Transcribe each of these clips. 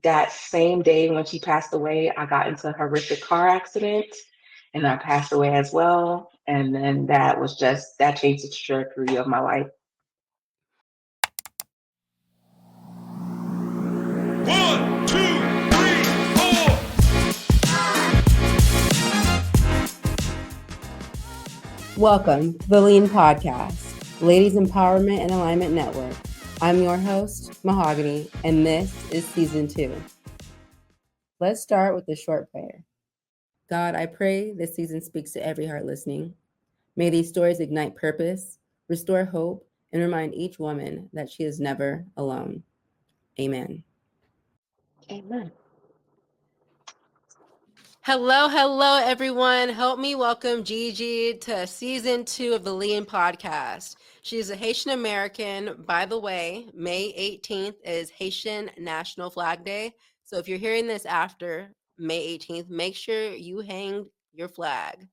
that same day when she passed away, I got into a horrific car accident and I passed away as well. And then that changed the trajectory of my life. One, two, three, four. Welcome to the Lean Podcast, Ladies Empowerment and Alignment Network. I'm your host, Mahogany, and this is Season 2. Let's start with a short prayer. God, I pray this season speaks to every heart listening. May these stories ignite purpose, restore hope, and remind each woman that she is never alone. Amen. Amen. Hello, everyone. Help me welcome Gigi to Season 2 of the Lean Podcast. She's a Haitian-American. By the way, May 18th is Haitian National Flag Day. So if you're hearing this after May 18th, make sure you hang your flag.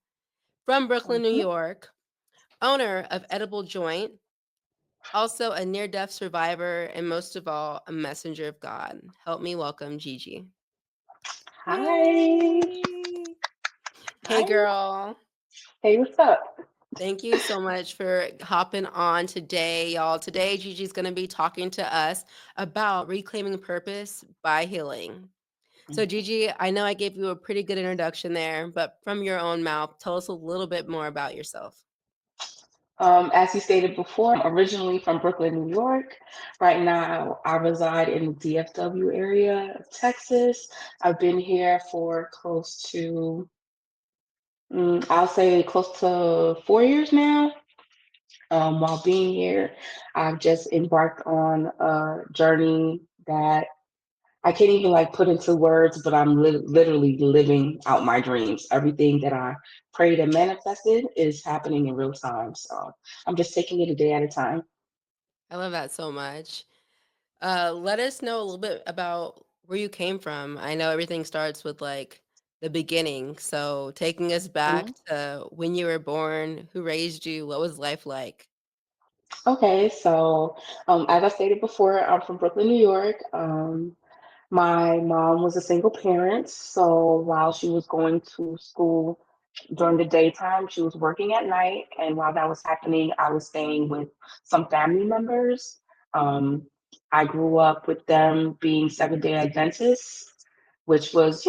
From Brooklyn, New York, owner of Edible Joint, also a near-death survivor, and most of all, a messenger of God. Help me welcome Gigi. Hi. Yay! Hey, Hi. girl. Hey, what's up? Thank you so much for hopping on today, y'all. Today, Gigi's going to be talking to us about reclaiming purpose by healing. So, Gigi, I know I gave you a pretty good introduction there, but from your own mouth, tell us a little bit more about yourself. As you stated before, I'm originally from Brooklyn, New York. Right now, I reside in the DFW area of Texas. I've been here for close to, I'll say close to 4 years now. While being here, I've just embarked on a journey that I can't even like put into words, but I'm literally living out my dreams. Everything that I prayed and manifested is happening in real time. So I'm just taking it a day at a time. I love that so much. Let us know a little bit about where you came from. I know everything starts with like the beginning. So, taking us back Mhm. to when you were born, who raised you, what was life like? Okay, so as I stated before, I'm from Brooklyn, New York. My mom was a single parent, so while she was going to school during the daytime, she was working at night, and while that was happening, I was staying with some family members. Um, I grew up with them being Seventh-day Adventists, which was,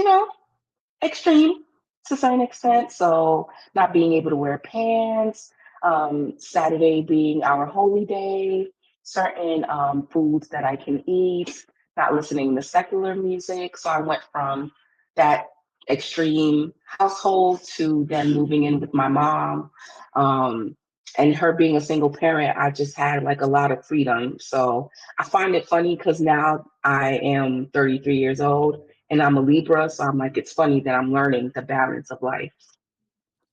extreme to a certain extent. So not being able to wear pants, Saturday being our holy day, certain foods that I can eat, not listening to secular music. So I went from that extreme household to then moving in with my mom. And her being a single parent, I just had like a lot of freedom. So I find it funny because now I am 33 years old and I'm a Libra, so I'm like, it's funny that I'm learning the balance of life.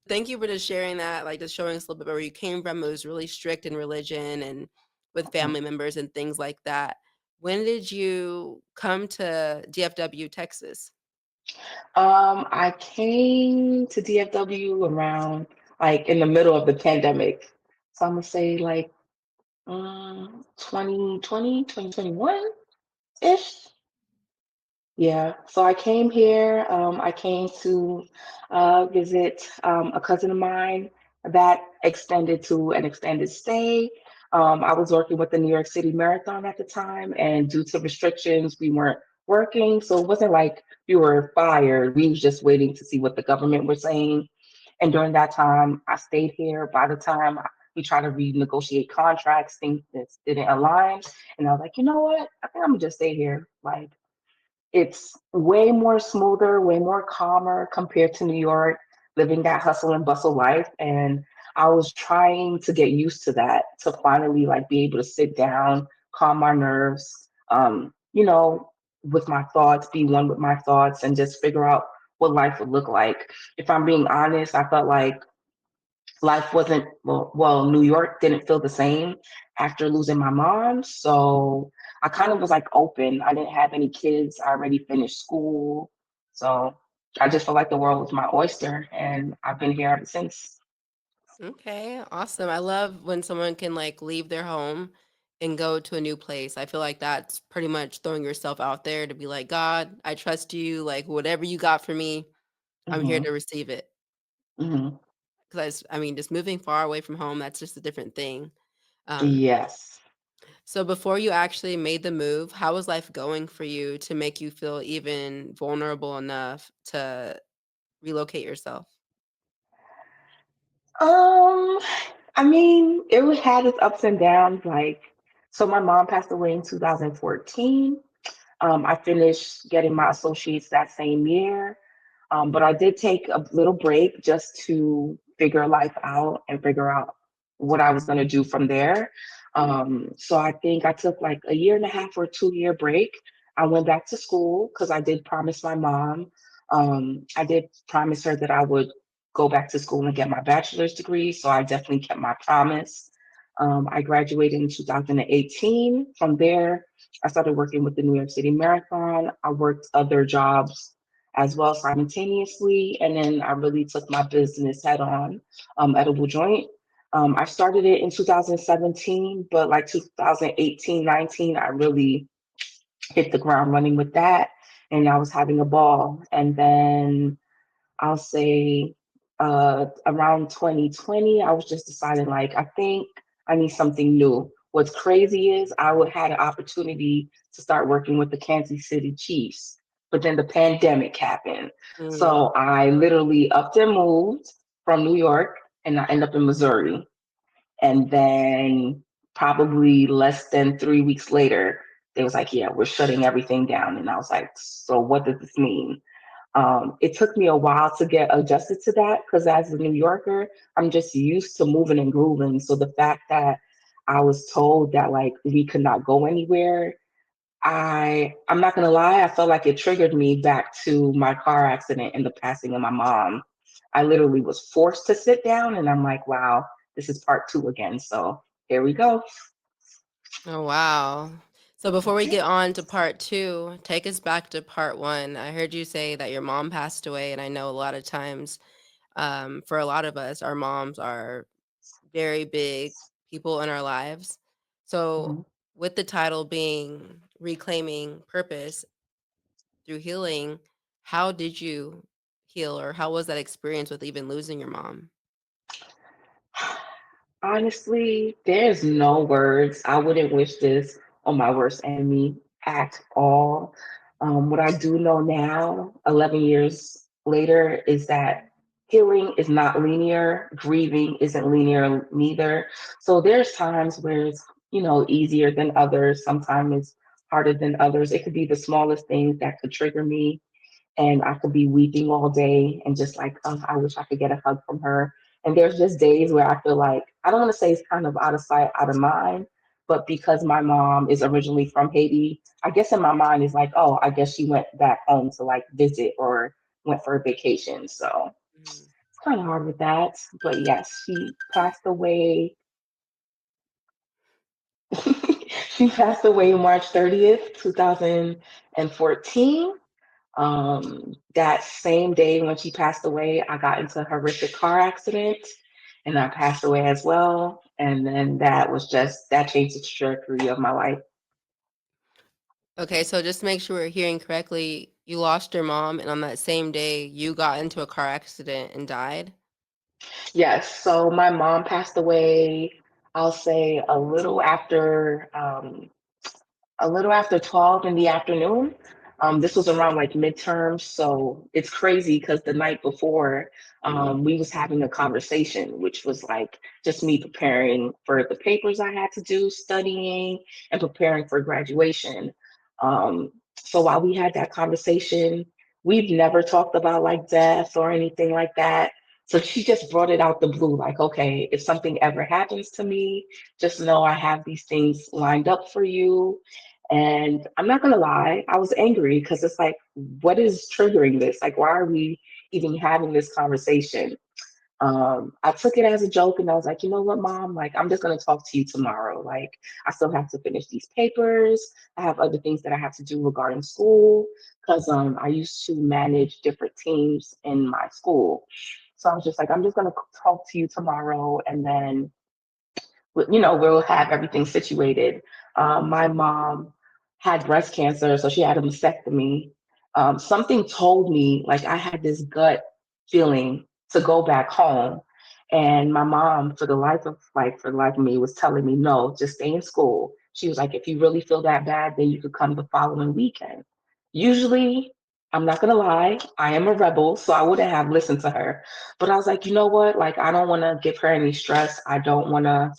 Thank you for just sharing that, like just showing us a little bit where you came from. It was really strict in religion and with family members and things like that. When did you come to DFW, Texas? I came to DFW around like in the middle of the pandemic. So I'm gonna say like 2020, 2021-ish. Yeah, so I came here. I came to visit a cousin of mine that extended to an extended stay. I was working with the New York City Marathon at the time, and due to restrictions, we weren't working. So it wasn't like we were fired. We was just waiting to see what the government was saying. And during that time, I stayed here. By the time we tried to renegotiate contracts, things just didn't align. And I was like, you know what? I think I'm gonna just stay here. Like it's way more smoother, way more calmer compared to New York, living that hustle and bustle life. And I was trying to get used to that to finally like be able to sit down, calm my nerves, with my thoughts, be one with my thoughts, and just figure out what life would look like. If I'm being honest, I felt like life wasn't New York didn't feel the same after losing my mom. So I kind of was like open. I didn't have any kids. I already finished school. So I just felt like the world was my oyster and I've been here ever since. Okay, awesome. I love when someone can like leave their home and go to a new place. I feel like that's pretty much throwing yourself out there to be like, God, I trust you. Like, whatever you got for me, I'm here Hmm. to receive it. Hmm. Because, I mean, just moving far away from home, that's just a different thing. Um, Yes. so before you actually made the move, how was life going for you to make you feel even vulnerable enough to relocate yourself? Um, I mean, had its ups and downs. Like, so my mom passed away in 2014. I finished getting my associates that same year. But I did take a little break just to figure life out and figure out what I was going to do from there. So I think I took like a year and a half or 2 year break. I went back to school because I did promise my mom. I did promise her that I would go back to school and get my bachelor's degree. So I definitely kept my promise. I graduated in 2018. From there, I started working with the New York City Marathon. I worked other jobs as well simultaneously. And then I really took my business head on, Edible Joint. I started it in 2017, but like 2018, 19, I really hit the ground running with that. And I was having a ball. And then I'll say around 2020, I was just deciding like, I think I need something new. What's crazy is had an opportunity to start working with the Kansas City Chiefs, but then the pandemic happened. Mm. So I literally upped and moved from New York and I ended up in Missouri. And then probably less than 3 weeks later, they was like, yeah, we're shutting everything down. And I was like, so what does this mean? It took me a while to get adjusted to that because as a New Yorker, I'm just used to moving and grooving. So the fact that I was told that like we could not go anywhere, I'm not gonna lie, I felt like it triggered me back to my car accident and the passing of my mom. I literally was forced to sit down and I'm like, wow, this is part two again. So here we go. Oh, wow. So before we get on to part two, take us back to part one. I heard you say that your mom passed away, and I know a lot of times, for a lot of us, our moms are very big people in our lives. So, Mhm. with the title being Reclaiming Purpose Through Healing, how did you heal, or how was that experience with even losing your mom? Honestly, there's no words. I wouldn't wish this on my worst enemy at all. What I do know now, 11 years later, is that healing is not linear. Grieving isn't linear neither. So there's times where it's, easier than others. Sometimes it's harder than others. It could be the smallest things that could trigger me and I could be weeping all day and just like, oh, I wish I could get a hug from her. And there's just days where I feel like, I don't want to say it's kind of out of sight, out of mind, but because my mom is originally from Haiti, I guess in my mind is like, oh, I guess she went back home to like visit or went for a vacation. So Mm. it's kind of hard with that. But yes, she passed away. She passed away March 30th, 2014. That same day when she passed away, I got into a horrific car accident and I passed away as well. And then that changed the trajectory of my life. Okay, so just to make sure we're hearing correctly, you lost your mom, and on that same day, you got into a car accident and died? Yes, so my mom passed away, I'll say a little after 12 in the afternoon. This was around like midterms, so it's crazy because the night before, we was having a conversation, which was like just me preparing for the papers I had to do, studying and preparing for graduation. So while we had that conversation, we've never talked about like death or anything like that. So she just brought it out the blue, like, okay, if something ever happens to me, just know I have these things lined up for you. And I'm not gonna lie, I was angry because it's like, what is triggering this? Like, why are we even having this conversation? I took it as a joke and I was like, you know what, mom? Like, I'm just gonna talk to you tomorrow. Like, I still have to finish these papers. I have other things that I have to do regarding school because I used to manage different teams in my school. So I was just like, I'm just gonna talk to you tomorrow, and then we'll have everything situated. My mom had breast cancer, so she had a mastectomy. Something told me, like, I had this gut feeling to go back home. And my mom, for the life of me, was telling me, no, just stay in school. She was like, if you really feel that bad, then you could come the following weekend. Usually, I'm not gonna lie, I am a rebel, so I wouldn't have listened to her. But I was like, you know what? Like, I don't want to give her any stress. I don't want to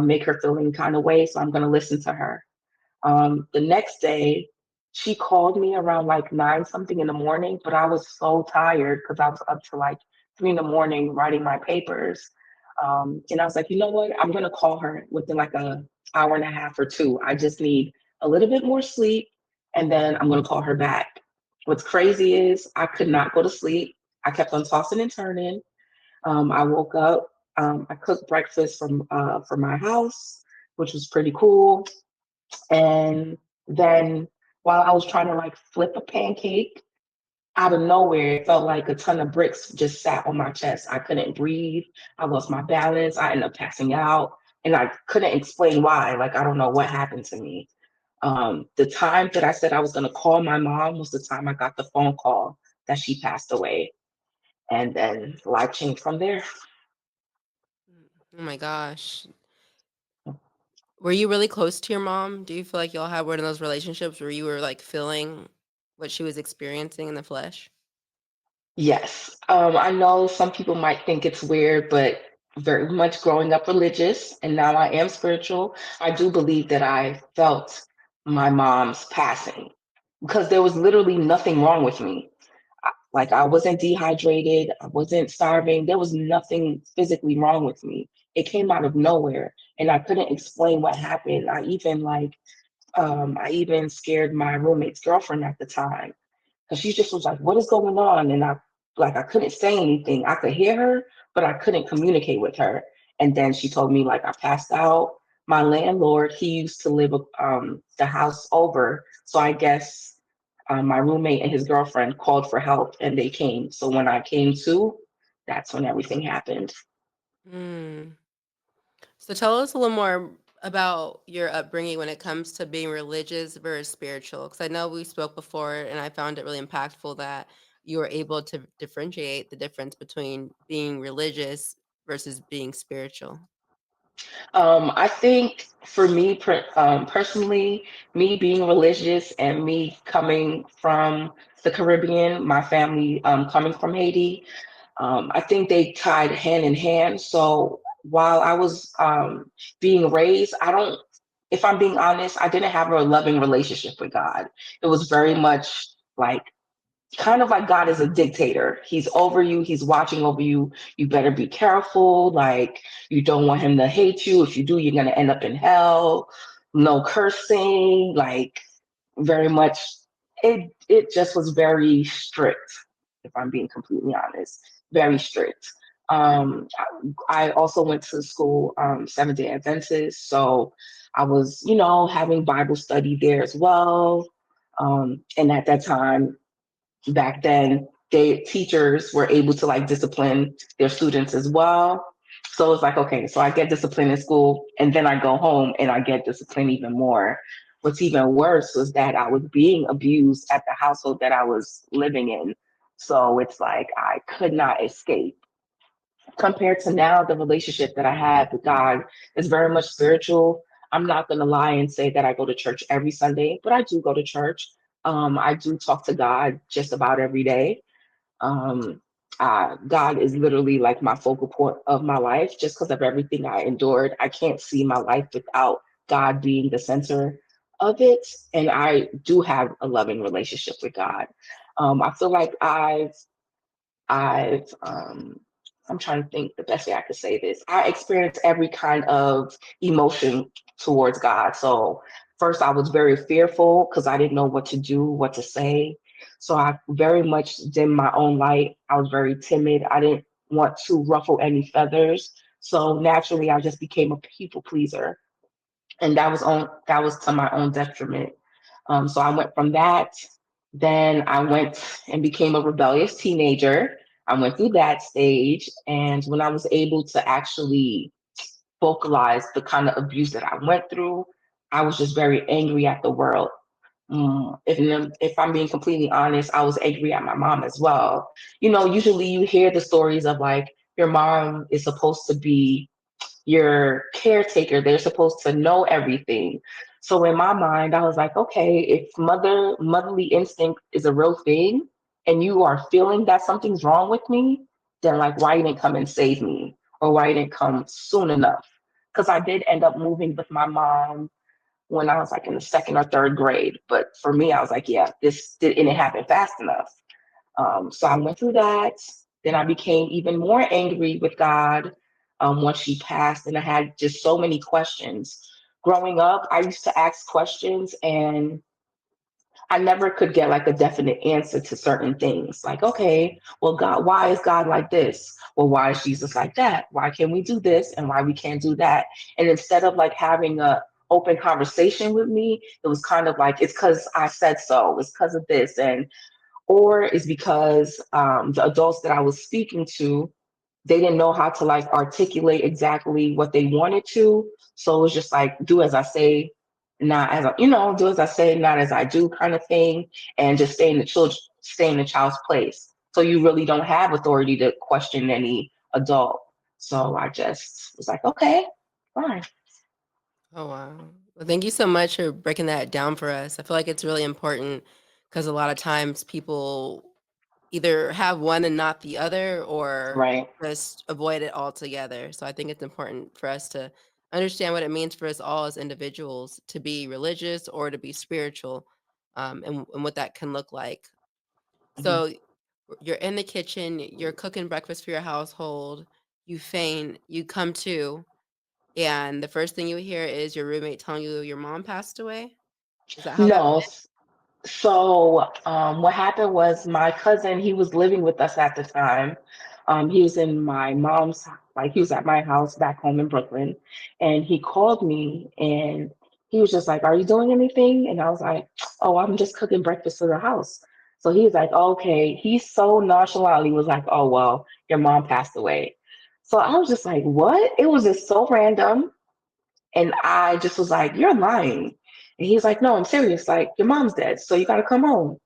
make her feel any kind of way. So I'm going to listen to her. The next day, she called me around like nine something in the morning, but I was so tired because I was up to like 3 in the morning writing my papers. And I was like, you know what? I'm going to call her within like a hour and a half or two. I just need a little bit more sleep, and then I'm going to call her back. What's crazy is I could not go to sleep. I kept on tossing and turning. I woke up. I cooked breakfast from my house, which was pretty cool. And then while I was trying to like flip a pancake, out of nowhere, it felt like a ton of bricks just sat on my chest. I couldn't breathe. I lost my balance. I ended up passing out, and I couldn't explain why. Like I don't know what happened to me. The time that I said I was going to call my mom was the time I got the phone call that she passed away, and then life changed from there. Oh my gosh. Were you really close to your mom? Do you feel like y'all had one of those relationships where you were like feeling what she was experiencing in the flesh? Yes. I know some people might think it's weird, but very much growing up religious and now I am spiritual, I do believe that I felt my mom's passing because there was literally nothing wrong with me. Like I wasn't dehydrated, I wasn't starving, there was nothing physically wrong with me. It came out of nowhere and I couldn't explain what happened. I even scared my roommate's girlfriend at the time because she just was like, "What is going on?" And I couldn't say anything. I could hear her, but I couldn't communicate with her. And then she told me like I passed out. My landlord, he used to live the house over, so I guess my roommate and his girlfriend called for help, and they came. So when I came to, that's when everything happened. Mm. So tell us a little more about your upbringing when it comes to being religious versus spiritual. Because I know we spoke before, and I found it really impactful that you were able to differentiate the difference between being religious versus being spiritual. I think for me personally, me being religious and me coming from the Caribbean, my family coming from Haiti, I think they tied hand in hand. So while I was being raised, if I'm being honest, I didn't have a loving relationship with God. It was very much like kind of like God is a dictator. He's over you, he's watching over you. You better be careful. Like, you don't want him to hate you. If you do, you're going to end up in hell. No cursing. Like, very much, it just was very strict, if I'm being completely honest. Very strict. I also went to school, Seventh Day Adventist. So I was, having Bible study there as well. And at that time, back then they teachers were able to like discipline their students as well. So it's like, okay, so I get disciplined in school and then I go home and I get disciplined even more. What's even worse was that I was being abused at the household that I was living in. So it's like I could not escape. Compared to now, the relationship that I have with God is very much spiritual. I'm not going to lie and say that I go to church every Sunday, but I do go to church. I do talk to God just about every day. Um, God is literally like my focal point of my life just because of everything I endured. I can't see my life without God being the center of it. And I do have a loving relationship with God. I feel like I've I'm trying to think the best way I could say this. I experienced every kind of emotion towards God. So first I was very fearful because I didn't know what to do, what to say. So I very much dimmed my own light. I was very timid. I didn't want to ruffle any feathers. So naturally I just became a people pleaser. And that was to my own detriment. So I went from that. Then I went and became a rebellious teenager. I went through that stage, and when I was able to actually vocalize the kind of abuse that I went through. I was just very angry at the world. If I'm being completely honest, I was angry at my mom as well. Usually you hear the stories of like your mom is supposed to be your caretaker. They're supposed to know everything. So in my mind, I was like, okay, if motherly instinct is a real thing and you are feeling that something's wrong with me, then like why you didn't come and save me or why you didn't come soon enough? Because I did end up moving with my mom when I was like in the second or third grade. But for me, I was like, yeah, this didn't happen fast enough. So I went through that. Then I became even more angry with God once she passed, and I had just so many questions. Growing up, I used to ask questions, and I never could get like a definite answer to certain things. Like, okay, well, God, why is God like this? Well, why is Jesus like that? Why can we do this and why we can't do that? And instead of like having a open conversation with me, it was kind of like it's because I said so. It's because of this, and or it's because the adults that I was speaking to, they didn't know how to like articulate exactly what they wanted to. So it was just like, do as I say, not as do as I say, not as I do kind of thing, and just stay in the child's place. So you really don't have authority to question any adult. So I just was like, okay, fine. Oh, wow. Well, thank you so much for breaking that down for us. I feel like it's really important because a lot of times people either have one and not the other or Right. just avoid it altogether. So I think it's important for us to understand what it means for us all as individuals to be religious or to be spiritual, and what that can look like. Mhm. So you're in the kitchen, you're cooking breakfast for your household, you faint, you come to, and the first thing you hear is your roommate telling you your mom passed away? Is that how that No, So, what happened was my cousin, he was living with us at the time. He was in my mom's, like he was at my house back home in Brooklyn, and he called me and he was just like, "Are you doing anything?" And I was like, "Oh, I'm just cooking breakfast for the house." So he was like, "Okay." He's so nonchalant. He was like, "Oh, well, your mom passed away." So I was just like, "What?" It was just so random. And I just was like, "You're lying." And he's like, "No, I'm serious. Like, your mom's dead, so you got to come home."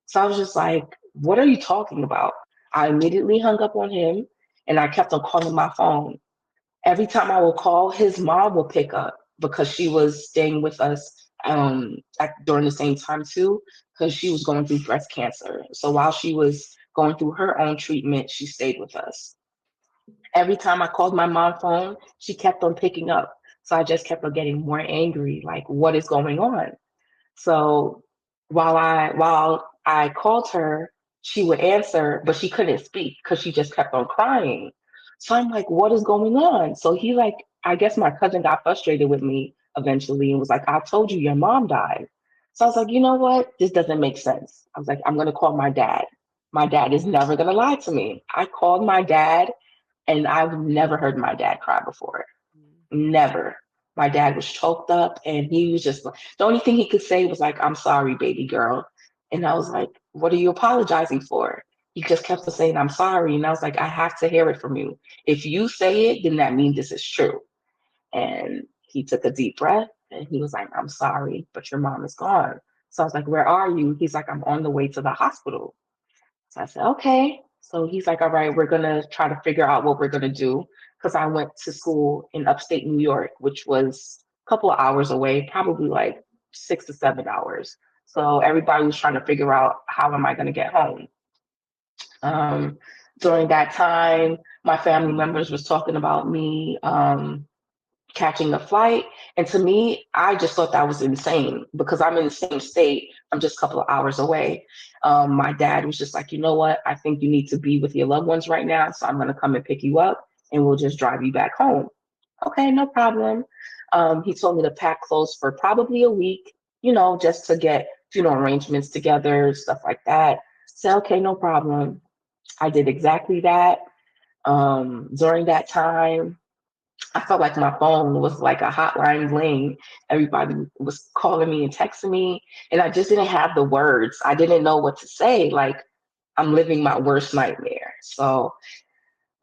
So I was just like, "What are you talking about?" I immediately hung up on him and I kept on calling my phone. Every time I would call, his mom would pick up because she was staying with us during the same time too, because she was going through breast cancer. So while she was going through her own treatment, she stayed with us. Every time I called my mom's phone, she kept on picking up. So I just kept on getting more angry, like, what is going on? So while I called her, she would answer, but she couldn't speak because she just kept on crying. So I'm like, what is going on? So he like, I guess my cousin got frustrated with me eventually and was like, I told you your mom died. So I was like, you know what? This doesn't make sense. I was like, I'm gonna call my dad. My dad is never gonna lie to me. I called my dad and I've never heard my dad cry before. happened? Never. My dad was choked up and he was just the only thing he could say was like, "I'm sorry, baby girl." And I was like, "What are you apologizing for?" He just kept on saying, "I'm sorry." And I was like, "I have to hear it from you. If you say it, then that means this is true." And he took a deep breath and he was like, "I'm sorry, but your mom is gone." So I was like, "Where are you?" He's like, "I'm on the way to the hospital." So I said, okay. So he's like, all right, we're going to try to figure out what we're going to do. Because I went to school in upstate New York, which was a couple of hours away, probably like 6 to 7 hours. So everybody was trying to figure out how am I going to get home. Um, During that time, my family members was talking about me catching a flight. And to me, I just thought that was insane because I'm in the same state. I'm just a couple of hours away. My dad was just like, you know what? I think you need to be with your loved ones right now. So I'm going to come and pick you up and we'll just drive you back home. Okay, no problem. He told me to pack clothes for probably a week, just to get funeral arrangements together, stuff like that. So, okay, no problem. I did exactly that. During that time, I felt like my phone was like a hotline bling. Everybody was calling me and texting me, and I just didn't have the words. I didn't know what to say. Like, I'm living my worst nightmare. So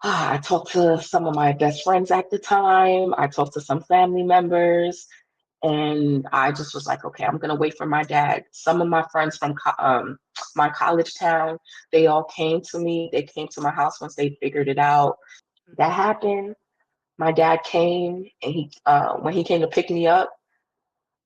I talked to some of my best friends at the time. I talked to some family members, and I just was like, okay, I'm gonna wait for my dad. Some of my friends from my college town, they all came to me. They came to my house once they figured it out. That happened. My dad came, and when he came to pick me up,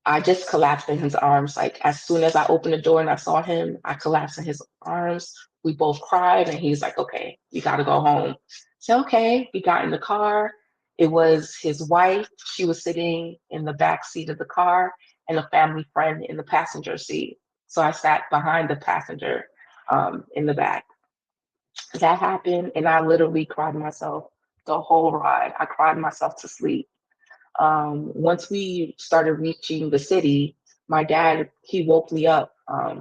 I just collapsed in his arms. Like as soon as I opened the door and I saw him, I collapsed in his arms. We both cried, and he's like, "Okay, we got to go home." So okay, we got in the car. It was his wife. She was sitting in the back seat of the car, and a family friend in the passenger seat. So I sat behind the passenger in the back. That happened, and I literally cried myself the whole ride. I cried myself to sleep. Once we started reaching the city, my dad, he woke me up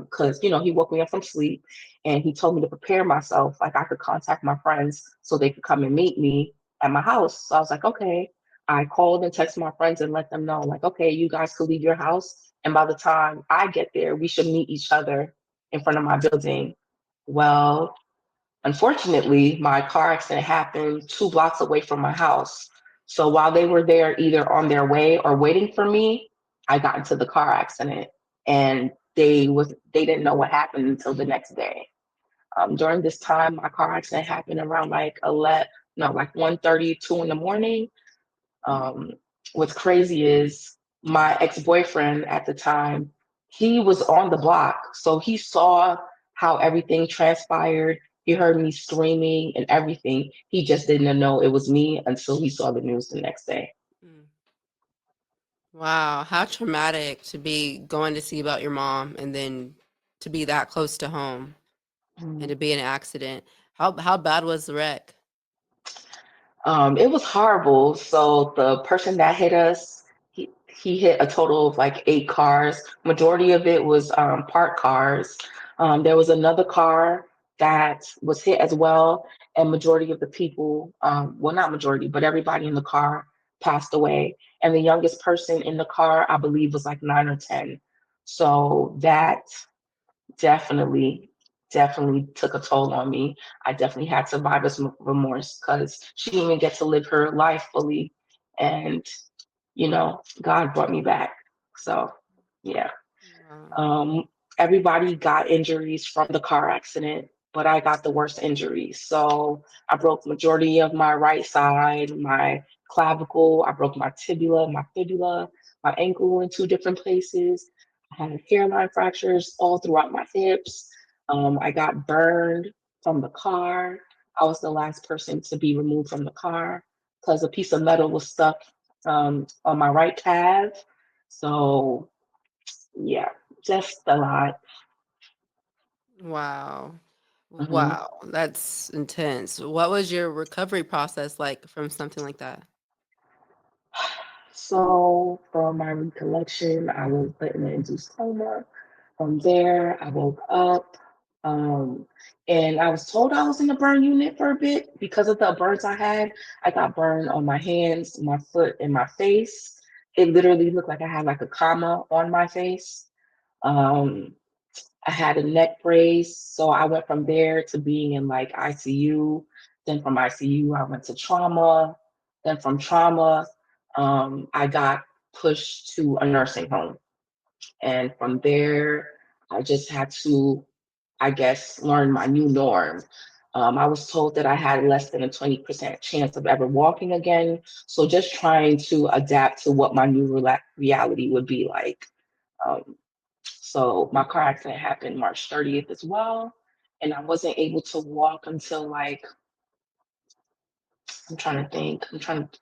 because, he woke me up from sleep and he told me to prepare myself. Like I could contact my friends so they could come and meet me at my house. So I was like, okay. I called and texted my friends and let them know, like, okay, you guys could leave your house. And by the time I get there, we should meet each other in front of my building. Well, unfortunately, my car accident happened 2 blocks away from my house. So while they were there, either on their way or waiting for me, I got into the car accident, and they didn't know what happened until the next day. During this time, my car accident happened around like 11, no, like 1:32 in the morning. Um, what's crazy is my ex-boyfriend at the time, he was on the block. So he saw how everything transpired. He heard me screaming and everything. He just didn't know it was me until he saw the news the next day. Mm. Wow, how traumatic to be going to see about your mom and then to be that close to home and Mhm. to be in an accident. How bad was the wreck? It was horrible. So the person that hit us, he hit a total of like 8 cars. Majority of it was parked cars. There was another car that was hit as well, and majority of the people, well, not majority, but everybody in the car passed away. And the youngest person in the car, I believe, was like 9 or 10. So that definitely, definitely took a toll on me. I definitely had survivor's remorse because she didn't even get to live her life fully. And, God brought me back. So, yeah. Wow. Um, Everybody got injuries from the car accident, but I got the worst injuries. So I broke majority of my right side, my clavicle, I broke my tibia, my fibula, my ankle in 2 different places. I had hairline fractures all throughout my hips. I got burned from the car. I was the last person to be removed from the car because a piece of metal was stuck on my right calf. So yeah, just a lot. Wow. Mhm. Wow, that's intense. What was your recovery process like from something like that? So, from my recollection, I was put in an induced coma. From there, I woke up, um, and I was told I was in the burn unit for a bit because of the burns I had. I got burned on my hands, my foot, and my face. It literally looked like I had like a comma on my face. Um, I had a neck brace, so I went from there to being in like ICU. Then from ICU, I went to trauma. Then from trauma, I got pushed to a nursing home. And from there, I just had to, I guess, learn my new norm. I was told that I had less than a 20% chance of ever walking again. So just trying to adapt to what my new reality would be like. Um, so my car accident happened March 30th as well. And I wasn't able to walk until like, I'm trying to think,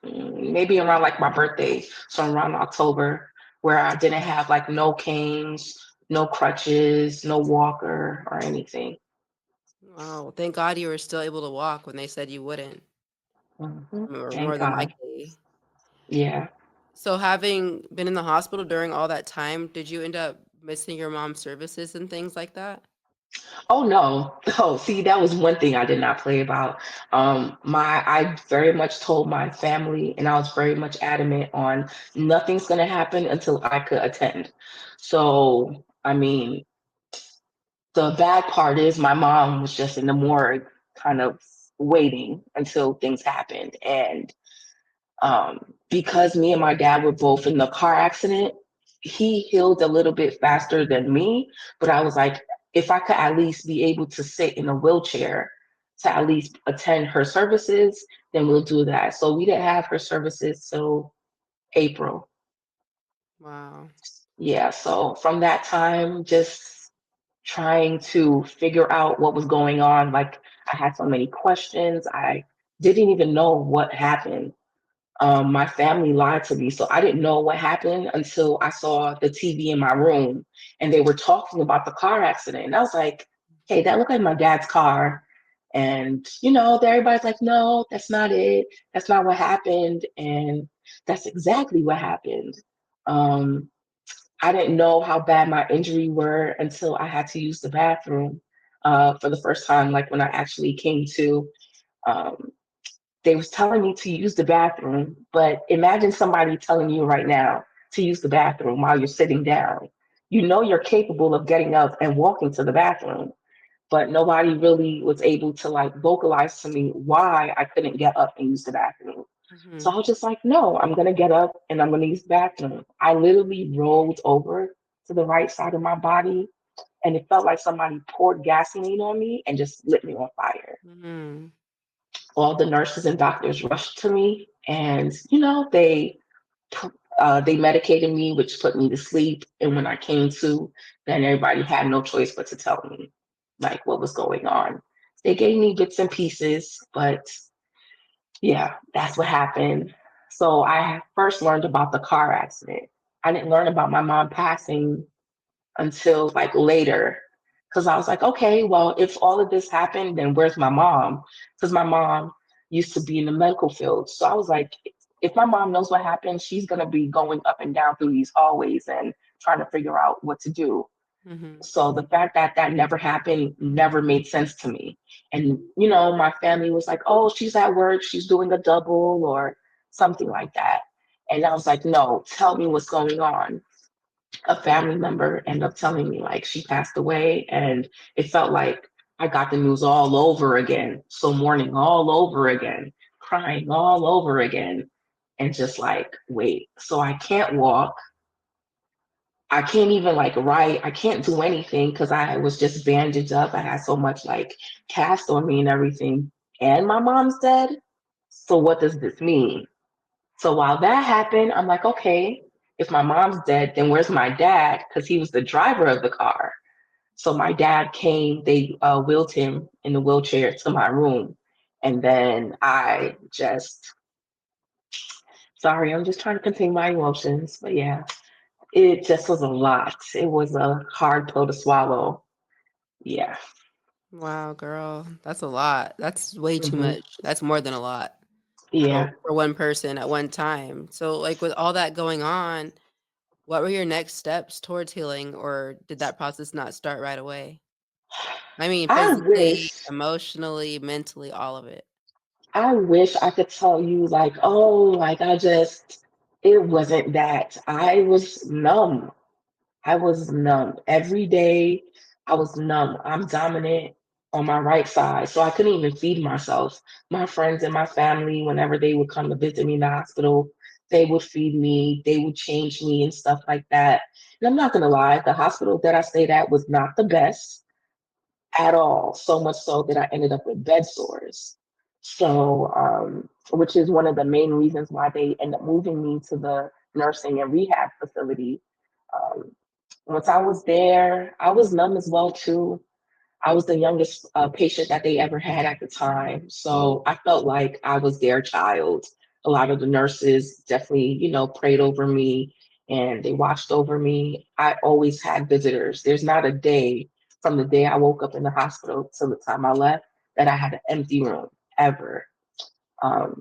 maybe around like my birthday. So around October, where I didn't have like no canes, no crutches, no walker or anything. Wow, thank God you were still able to walk when they said you wouldn't, or more Thank than God. likely. Yeah. So having been in the hospital during all that time, did you end up missing your mom's services and things like that? Oh no. Oh, see, that was one thing I did not play about. I very much told my family, and I was very much adamant on nothing's gonna happen until I could attend. So, I mean, the bad part is my mom was just in the morgue, kind of. waiting until things happened. And because me and my dad were both in the car accident, he healed a little bit faster than me. But I was like, if I could at least be able to sit in a wheelchair to at least attend her services, then we'll do that. So we didn't have her services till April. Wow. Yeah. So from that time, just trying to figure out what was going on. Like I had so many questions. I didn't even know what happened. My family lied to me. So I didn't know what happened until I saw the TV in my room and they were talking about the car accident. And I was like, hey, that looked like my dad's car. And, everybody's like, no, that's not it. That's not what happened. And that's exactly what happened. Um, I didn't know how bad my injury were until I had to use the bathroom for the first time, like when I actually came to. Um, they was telling me to use the bathroom, but imagine somebody telling you right now to use the bathroom while you're sitting down. You know you're capable of getting up and walking to the bathroom, but nobody really was able to like vocalize to me why I couldn't get up and use the bathroom. So Mm-hmm. I was just like, no, I'm gonna get up and I'm gonna use the bathroom. I literally rolled over to the right side of my body and it felt like somebody poured gasoline on me and just lit me on fire. Mm-hmm. All the nurses and doctors rushed to me and they medicated me, which put me to sleep. And when I came to, then everybody had no choice but to tell me like what was going on. They gave me bits and pieces, but yeah, that's what happened. So I first learned about the car accident. I didn't learn about my mom passing until like later. Because I was like, okay, well, if all of this happened, then where's my mom? Because my mom used to be in the medical field. So I was like, if my mom knows what happened, she's going to be going up and down through these hallways and trying to figure out what to do. Mm-hmm. So the fact that that never happened never made sense to me. And, my family was like, oh, she's at work, she's doing a double or something like that. And I was like, no, tell me what's going on. A family member ended up telling me like she passed away and it felt like I got the news all over again. So mourning all over again, crying all over again, and just like, wait, so I can't walk. I can't even like write. I can't do anything because I was just bandaged up. I had so much like cast on me and everything. And my mom's dead. So what does this mean? So while that happened, I'm like, okay, if my mom's dead, then where's my dad? Because he was the driver of the car. So my dad came, they wheeled him in the wheelchair to my room. And then I just, sorry, I'm just trying to contain my emotions. But yeah, it just was a lot. It was a hard pill to swallow. Yeah. Wow, girl, that's a lot. That's way too Hmm. much. That's more than a lot Yeah. for one person at one time. So, like, with all that going on, what were your next steps towards healing, or did that process not start right away? I mean, I physically, wish emotionally, mentally, all of it. I wish I could tell you like, oh, like it wasn't that. I was numb. I was numb. Every day I was numb. I'm dominant on my right side. So I couldn't even feed myself. My friends and my family, whenever they would come to visit me in the hospital, they would feed me, they would change me and stuff like that. And I'm not gonna lie, the hospital that I stayed at was not the best at all. So much so that I ended up with bed sores. So, which is one of the main reasons why they end up moving me to the nursing and rehab facility. Um, Once I was there, I was numb as well too. I was the youngest patient that they ever had at the time, so I felt like I was their child. A lot of the nurses definitely, prayed over me and they watched over me. I always had visitors. There's not a day from the day I woke up in the hospital till the time I left that I had an empty room ever.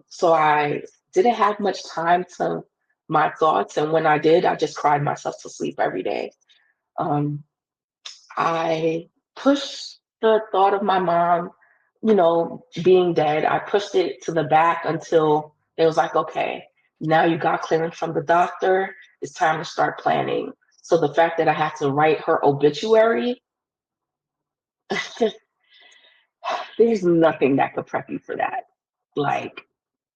So I didn't have much time to my thoughts, and when I did, I just cried myself to sleep every day. Um, I pushed the thought of my mom, being dead. I pushed it to the back until it was like, okay, now you got clearance from the doctor. It's time to start planning. So the fact that I had to write her obituary, There's nothing that could prep you for that, like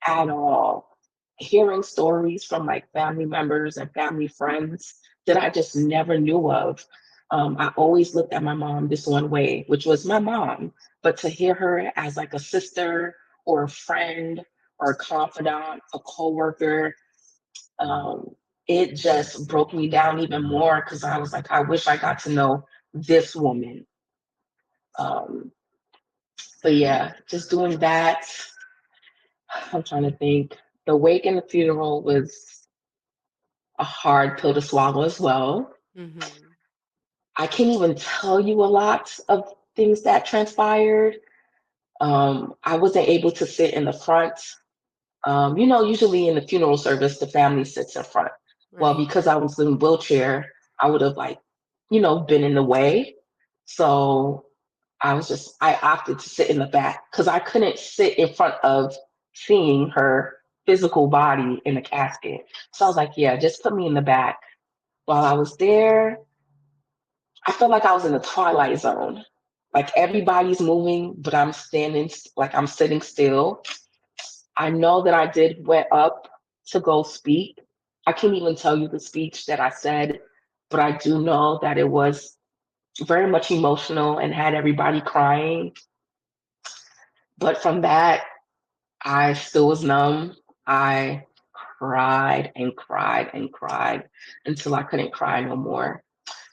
at all. Hearing stories from like family members and family friends that I just never knew of. I always looked at my mom this one way, which was my mom, but to hear her as like a sister or a friend or a confidant, a coworker, um, it just broke me down even more because I was like, I wish I got to know this woman. Um, but yeah, just doing that. I'm trying to think. The wake and the funeral was a hard pill to swallow as well. Mm-hmm. I can't even tell you a lot of things that transpired. I wasn't able to sit in the front. Usually in the funeral service, the family sits in front. Well, Right. because I was in a wheelchair, I would have been in the way. So I opted to sit in the back because I couldn't sit in front of seeing her physical body in the casket. So I was like, yeah, just put me in the back. While I was there, I felt like I was in the twilight zone. Like everybody's moving, but I'm standing, like I'm sitting still. I know that I did went up to go speak. I can't even tell you the speech that I said, but I do know that it was very much emotional and had everybody crying. But from that, I still was numb. I cried and cried and cried until I couldn't cry no more.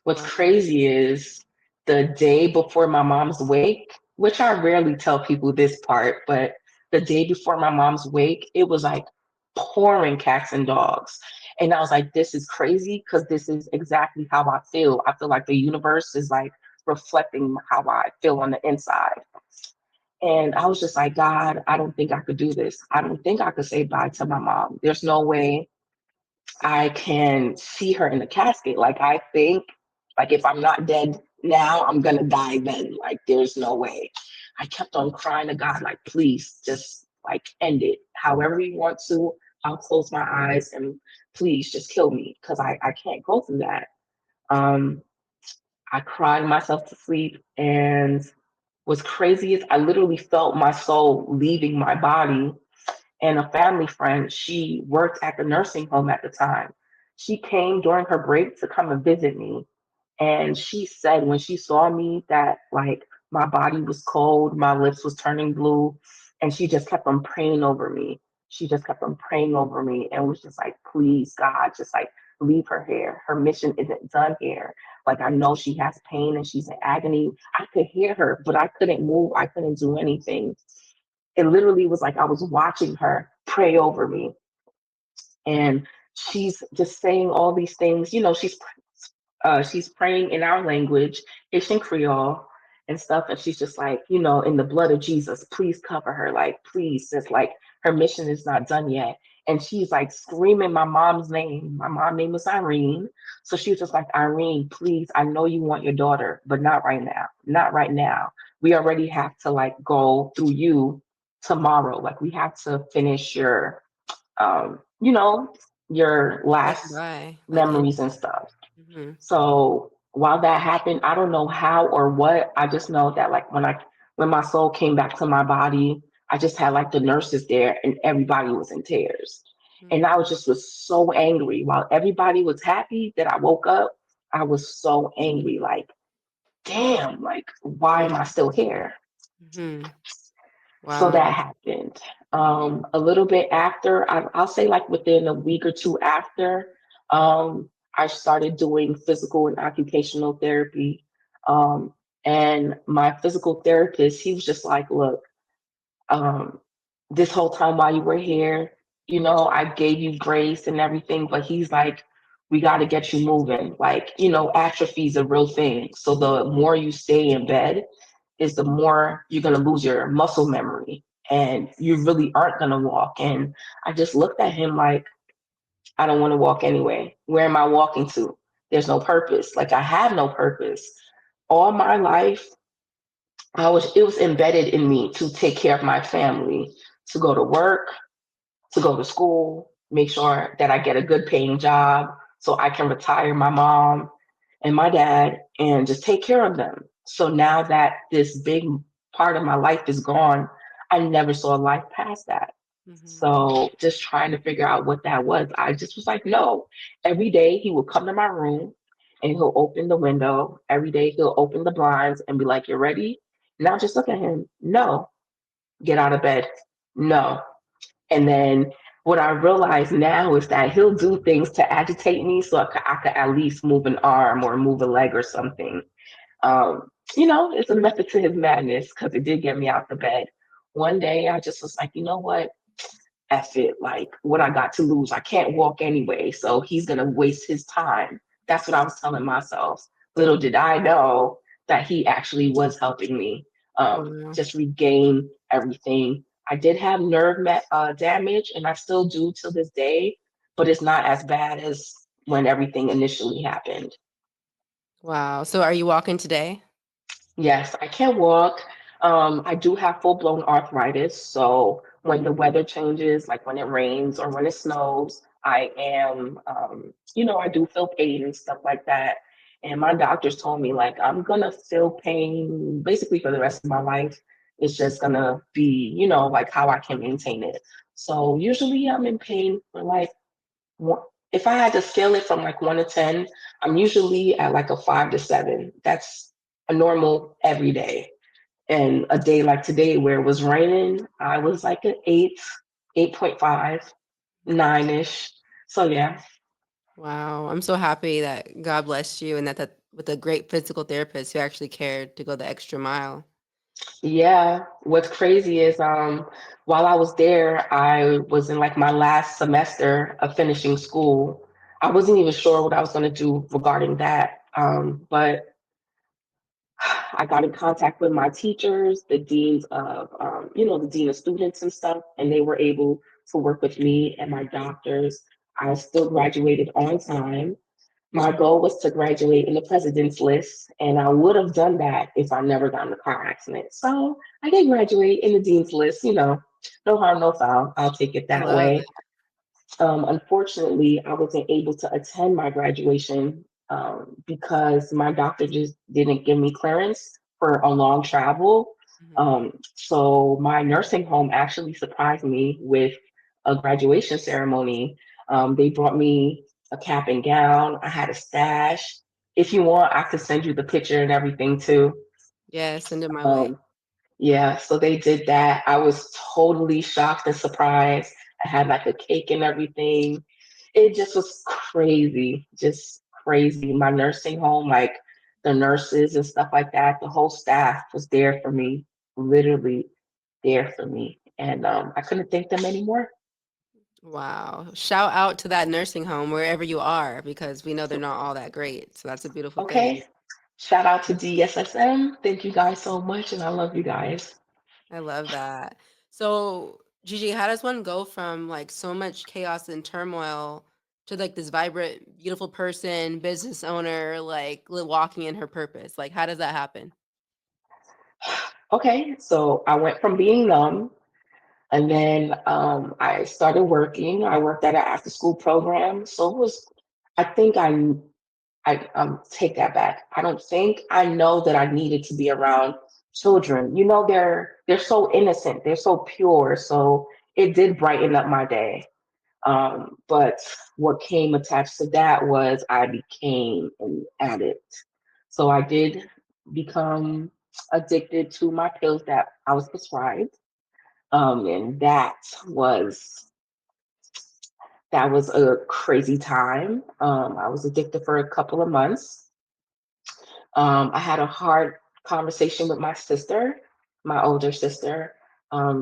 What's Wow. crazy is the day before my mom's wake, which I rarely tell people this part, but the day before my mom's wake, it was like pouring cats and dogs. And I was like, this is crazy because this is exactly how I feel. I feel like the universe is like reflecting how I feel on the inside. And I was just like, God, I don't think I could do this. I don't think I could say bye to my mom. There's no way I can see her in the casket. Like I think, like if I'm not dead now, I'm gonna die then. Like there's no way. I kept on crying to God, like please just like end it. However you want to, I'll close my eyes and please just kill me because I can't go through that. Um, I cried myself to sleep and what's crazy is I literally felt my soul leaving my body and a family friend, she worked at the nursing home at the time. She came during her break to come and visit me. And she said when she saw me that like my body was cold, my lips was turning blue, and she just kept on praying over me. She just kept on praying over me and was just like, please, God, just like leave her here. Her mission isn't done here. Like I know she has pain and she's in agony. I could hear her, but I couldn't move. I couldn't do anything. It literally was like I was watching her pray over me. And she's just saying all these things. She's praying in our language, Haitian Creole and stuff. And she's just like, in the blood of Jesus, please cover her. Like, please, just like her mission is not done yet. And she's like screaming my mom's name. My mom's name was Irene. So she was just like, Irene, please, I know you want your daughter, but not right now. Not right now. We already have to like go through you tomorrow. Like we have to finish um, you know, your Like last bye. Like it. memories and stuff. Mm-hmm. So while that happened, I don't know how or what. I just know that like when my soul came back to my body, I just had like the nurses there and everybody was in tears. And I was so angry. While everybody was happy that I woke up, I was so angry, like, damn, like why am I still here? Mm-hmm. So Wow. that happened. A little bit after, I'll say like within a week or two after, I started doing physical and occupational therapy. Um, and my physical therapist, he was just like, look, um, this whole time while you were here, I gave you grace and everything, but he's like, we got to get you moving. Like, atrophy is a real thing. So the more you stay in bed, is the more you're going to lose your muscle memory and you really aren't going to walk. And I just looked at him like, I don't want to walk anyway. Where am I walking to? There's no purpose. Like I have no purpose. All my life, it was embedded in me to take care of my family, to go to work, to go to school, make sure that I get a good paying job so I can retire my mom and my dad and just take care of them. So now that this big part of my life is gone. I never saw life past that. Hmm. So just trying to figure out what that was, I just was like, no. Every day he would come to my room and he'll open the window. Every day he'll open the blinds and be like, "You ready?" And I'll just look at him. No. Get out of bed. No. And then what I realize now is that he'll do things to agitate me so I could at least move an arm or move a leg or something. It's a method to his madness because it did get me out the bed. One day I just was like, you know what? F it. Like, what I got to lose? I can't walk anyway. So he's going to waste his time. That's what I was telling myself. Little did I know that he actually was helping me Wow. just regain everything. I did have damage, and I still do till this day, but it's not as bad as when everything initially happened. Wow. So are you walking today? Yes, I can walk. I do have full blown arthritis. So when the weather changes, like when it rains or when it snows, I do feel pain and stuff like that. And my doctors told me, like, I'm going to feel pain basically for the rest of my life. It's just going to be, like how I can maintain it. So usually I'm in pain for like, one- if I had to scale it from like 1 to 10, I'm usually at like a 5 to 7. That's a normal every day. And a day like today where it was raining, I was like an 8, 8.5, 9-ish. So yeah. Wow. I'm so happy that God blessed you and that with a great physical therapist who actually cared to go the extra mile. Yeah. What's crazy is while I was there, I was in like my last semester of finishing school. I wasn't even sure what I was going to do regarding that. But I got in contact with my teachers, the dean of students and stuff, and they were able to work with me and my doctors. I still graduated on time. My goal was to graduate in the president's list, and I would have done that if I never got in a car accident. So I did graduate in the dean's list, no harm, no foul. I'll take it I that love way. Unfortunately, I wasn't able to attend my graduation because my doctor just didn't give me clearance for a long travel. it. So my nursing home actually surprised me with a graduation ceremony. They brought me a cap and gown. I had a stash. If you want, I could send you the picture and everything too. Yeah, send it my way. Um, yeah, so they did that. I was totally shocked and surprised. I had like a cake and everything. It just was crazy, just crazy. My nursing home, like the nurses and stuff like that, the whole staff was there for me, literally there for me. And I couldn't thank them anymore. Wow. Shout out to that nursing home wherever you are because we know they're not all that great. So that's a beautiful thing. Okay. Shout out to DSSM. Thank you guys so much, and I love you guys. I love that. So, Gigi, how does one go from like so much chaos and turmoil to like this vibrant, beautiful person, business owner, like walking in her purpose? Like, how does that happen? Okay, so I went from being numb. And then I started working. I worked at an after school program. So it was, I think I take that back. I don't think I know that I needed to be around children. They're so innocent. They're so pure. So it did brighten up my day. But what came attached to that was I became an addict. So I did become addicted to my pills that I was prescribed. And was that was a crazy time. I was addicted for a couple of months. I had a hard conversation with my sister, my older sister.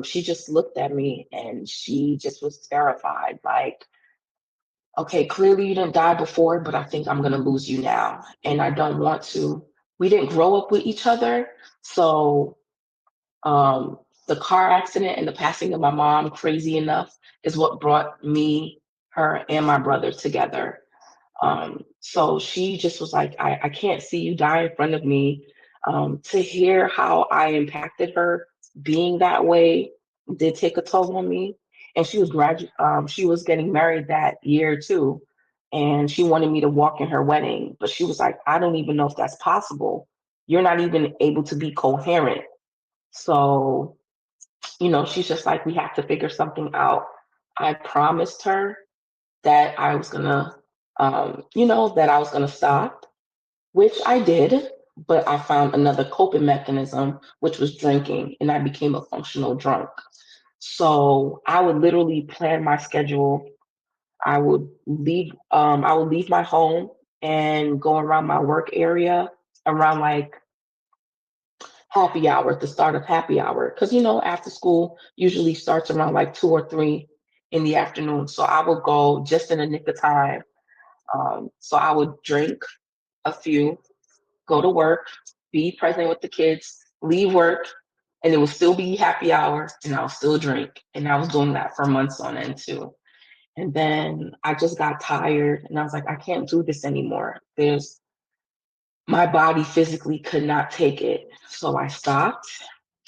She just looked at me and she just was terrified. Like, okay, clearly you didn't die before, but I think I'm gonna lose you now, and I don't want to. We didn't grow up with each other, so the car accident and the passing of my mom, crazy enough, is what brought me, her, and my brother together. So she just was like, I can't see you die in front of me. To hear how I impacted her being that way did take a toll on me. And she was getting married that year too. And she wanted me to walk in her wedding, but she was like, I don't even know if that's possible. You're not even able to be coherent. So, she's just like, we have to figure something out. I promised her that I was gonna, that I was gonna stop, which I did, but I found another coping mechanism, which was drinking, and I became a functional drunk. So I would literally plan my schedule. I would leave my home and go around my work area around like happy hour, the start of happy hour. Because, after school usually starts around like 2 or 3 in the afternoon. So I would go just in the nick of time. So I would drink a few, go to work, be present with the kids, leave work, and it would still be happy hour and I'll still drink. And I was doing that for months on end too. And then I just got tired and I was like, I can't do this anymore. My body physically could not take it. So I stopped,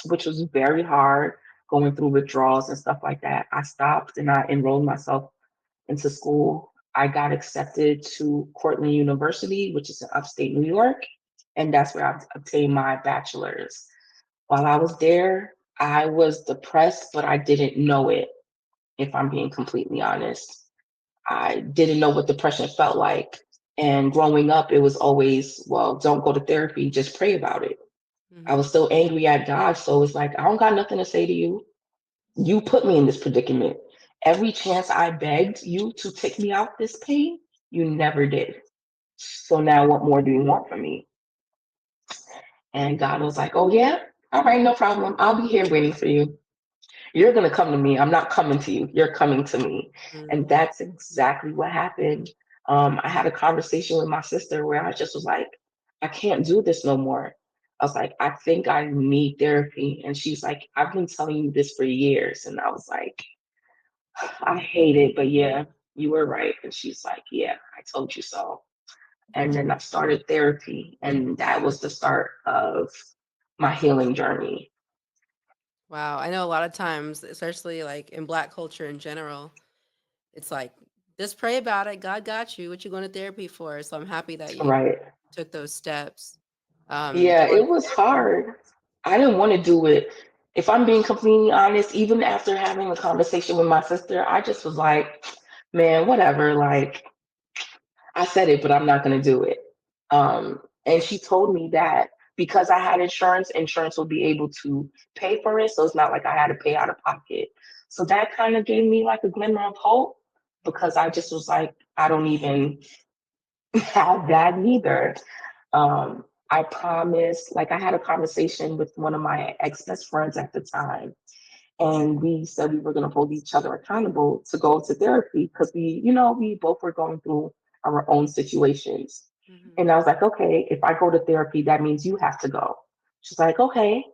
which was very hard going through withdrawals and stuff like that. I stopped and I enrolled myself into school. I got accepted to Cortland University, which is in upstate New York. And that's where I obtained my bachelor's. While I was there, I was depressed, but I didn't know it, if I'm being completely honest. I didn't know what depression felt like. And growing up, it was always, well, don't go to therapy, just pray about it. I Mm-hmm. was so angry at God. So it's like, I don't got nothing to say to you. You put me in this predicament. Every chance I begged you to take me out this pain, you never did. So now what more do you want from me? And God was like, oh, yeah? All right, no problem. I'll be here waiting for you. You're going to come to me. I'm not coming to you. You're coming to me. And that's exactly what happened. I had a conversation with my sister where I just was like, I can't do this no more. I was like, I think I need therapy. And she's like, I've been telling you this for years. And I was like, I hate it, but yeah, you were right. And she's like, yeah, I told you so. And then I started therapy. And that was the start of my healing journey. Wow, I know a lot of times, especially like in Black culture in general, it's like just pray about it. God got you. What you going to therapy for? So I'm happy that you Right. took those steps. Yeah, Going it to was therapy. hard. I didn't want to do it. If I'm being completely honest, even after having a conversation with my sister, I just was like, man, whatever. Like, I said it, but I'm not going to do it. And she told me that because I had insurance, insurance would be able to pay for it. So it's not like I had to pay out of pocket. So that kind of gave me like a glimmer of hope because I just was like, I don't even have that neither. I promised, like, I had a conversation with one of my ex best friends at the time, and we said we were going to hold each other accountable to go to therapy because we both were going through our own situations. Hmm. And I was like, okay, if I go to therapy, that means you have to go. She's like, okay.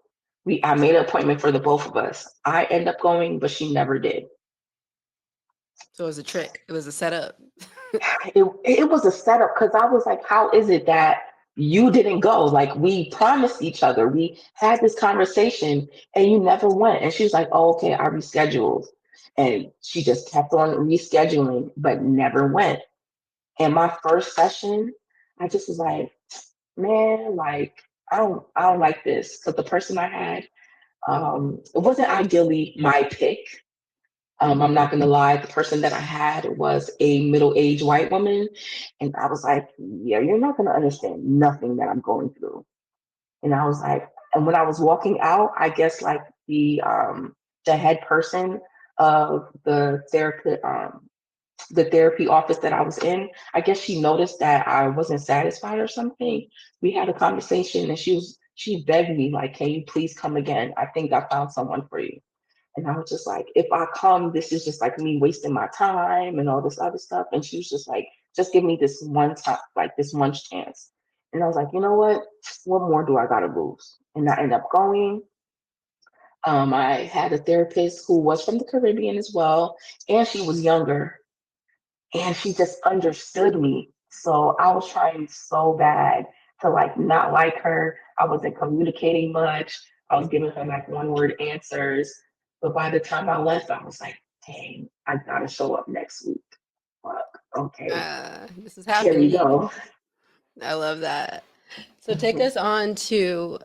I made an appointment for the both of us. I end up going, but she never did. So it was a trick. It was a setup. It was a setup because I was like, how is it that you didn't go? Like we promised each other, we had this conversation, and you never went. And she was like, oh, okay, I rescheduled, and she just kept on rescheduling, but never went. And my first session, I just was like, man, like I don't like this because the person I had, it wasn't ideally my pick. I'm not gonna lie, the person that I had was a middle-aged white woman, and I was like, "Yeah, you're not gonna understand nothing that I'm going through." And I was like, and when I was walking out, I guess like the head person of the therapy office that I was in, I guess she noticed that I wasn't satisfied or something. We had a conversation, and she begged me like, "Can you please come again? I think I found someone for you." And I was just like, if I come, this is just like me wasting my time and all this other stuff. And she was just like, just give me this one time, like this one chance. And I was like, you know what more do I gotta lose? And I ended up going. I had a therapist who was from the Caribbean as well, and she was younger, and she just understood me. So I was trying so bad to like not like her. I wasn't communicating much. I was giving her like one word answers. But by the time I left, I was like, dang, I gotta show up next week. Fuck. Okay, This is here we happening. go. I love that. So take us on to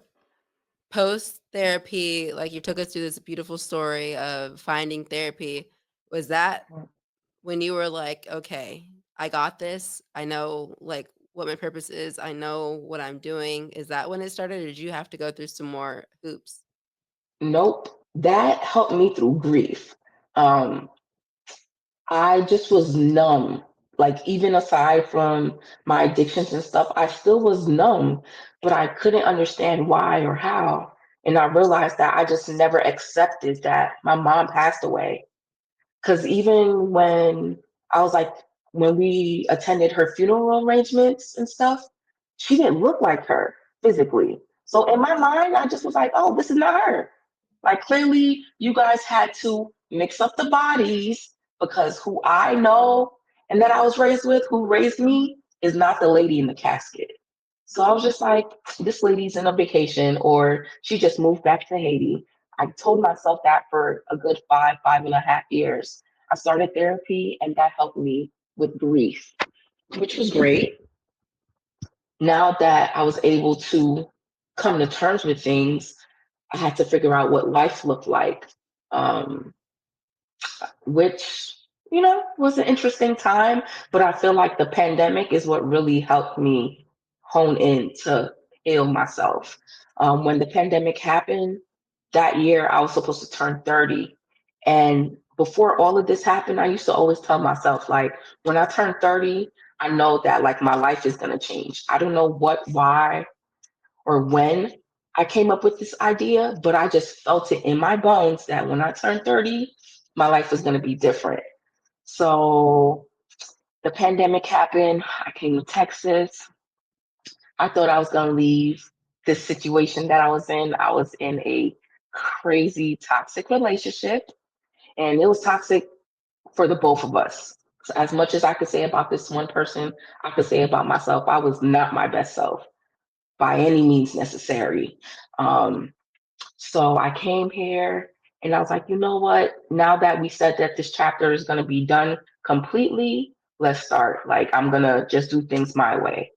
Post therapy, like you took us through this beautiful story of finding therapy. Was that when you were like, okay, I got this. I know like what my purpose is. I know what I'm doing. Is that when it started, or did you have to go through some more hoops? Nope. That helped me through grief. Um, I just was numb. Like, even aside from my addictions and stuff, I still was numb, but I couldn't understand why or how. And I realized that I just never accepted that my mom passed away. Because even when I was like, when we attended her funeral arrangements and stuff, she didn't look like her physically. So in my mind, I just was like, oh, this is not her. Like, clearly, you guys had to mix up the bodies because who I know and that I was raised with, who raised me, is not the lady in the casket. So I was just like, this lady's in a vacation, or she just moved back to Haiti. I told myself that for a good 5.5 years. I started therapy, and that helped me with grief, which was great. Now that I was able to come to terms with things, I had to figure out what life looked like, um, which, was an interesting time. But I feel like the pandemic is what really helped me hone in to heal myself. When the pandemic happened, that year I was supposed to turn 30. And before all of this happened, I used to always tell myself, like, when I turn 30, I know that like my life is going to change. I don't know what, why, or when I came up with this idea, but I just felt it in my bones that when I turned 30, my life was going to be different. So the pandemic happened. I came to Texas. I thought I was going to leave this situation that I was in. I was in a crazy toxic relationship, and it was toxic for the both of us. So as much as I could say about this one person, I could say about myself. I was not my best self by any means necessary. Um, so I came here and I was like, you know what? Now that we said that this chapter is going to be done completely, let's start. Like, I'm going to just do things my way.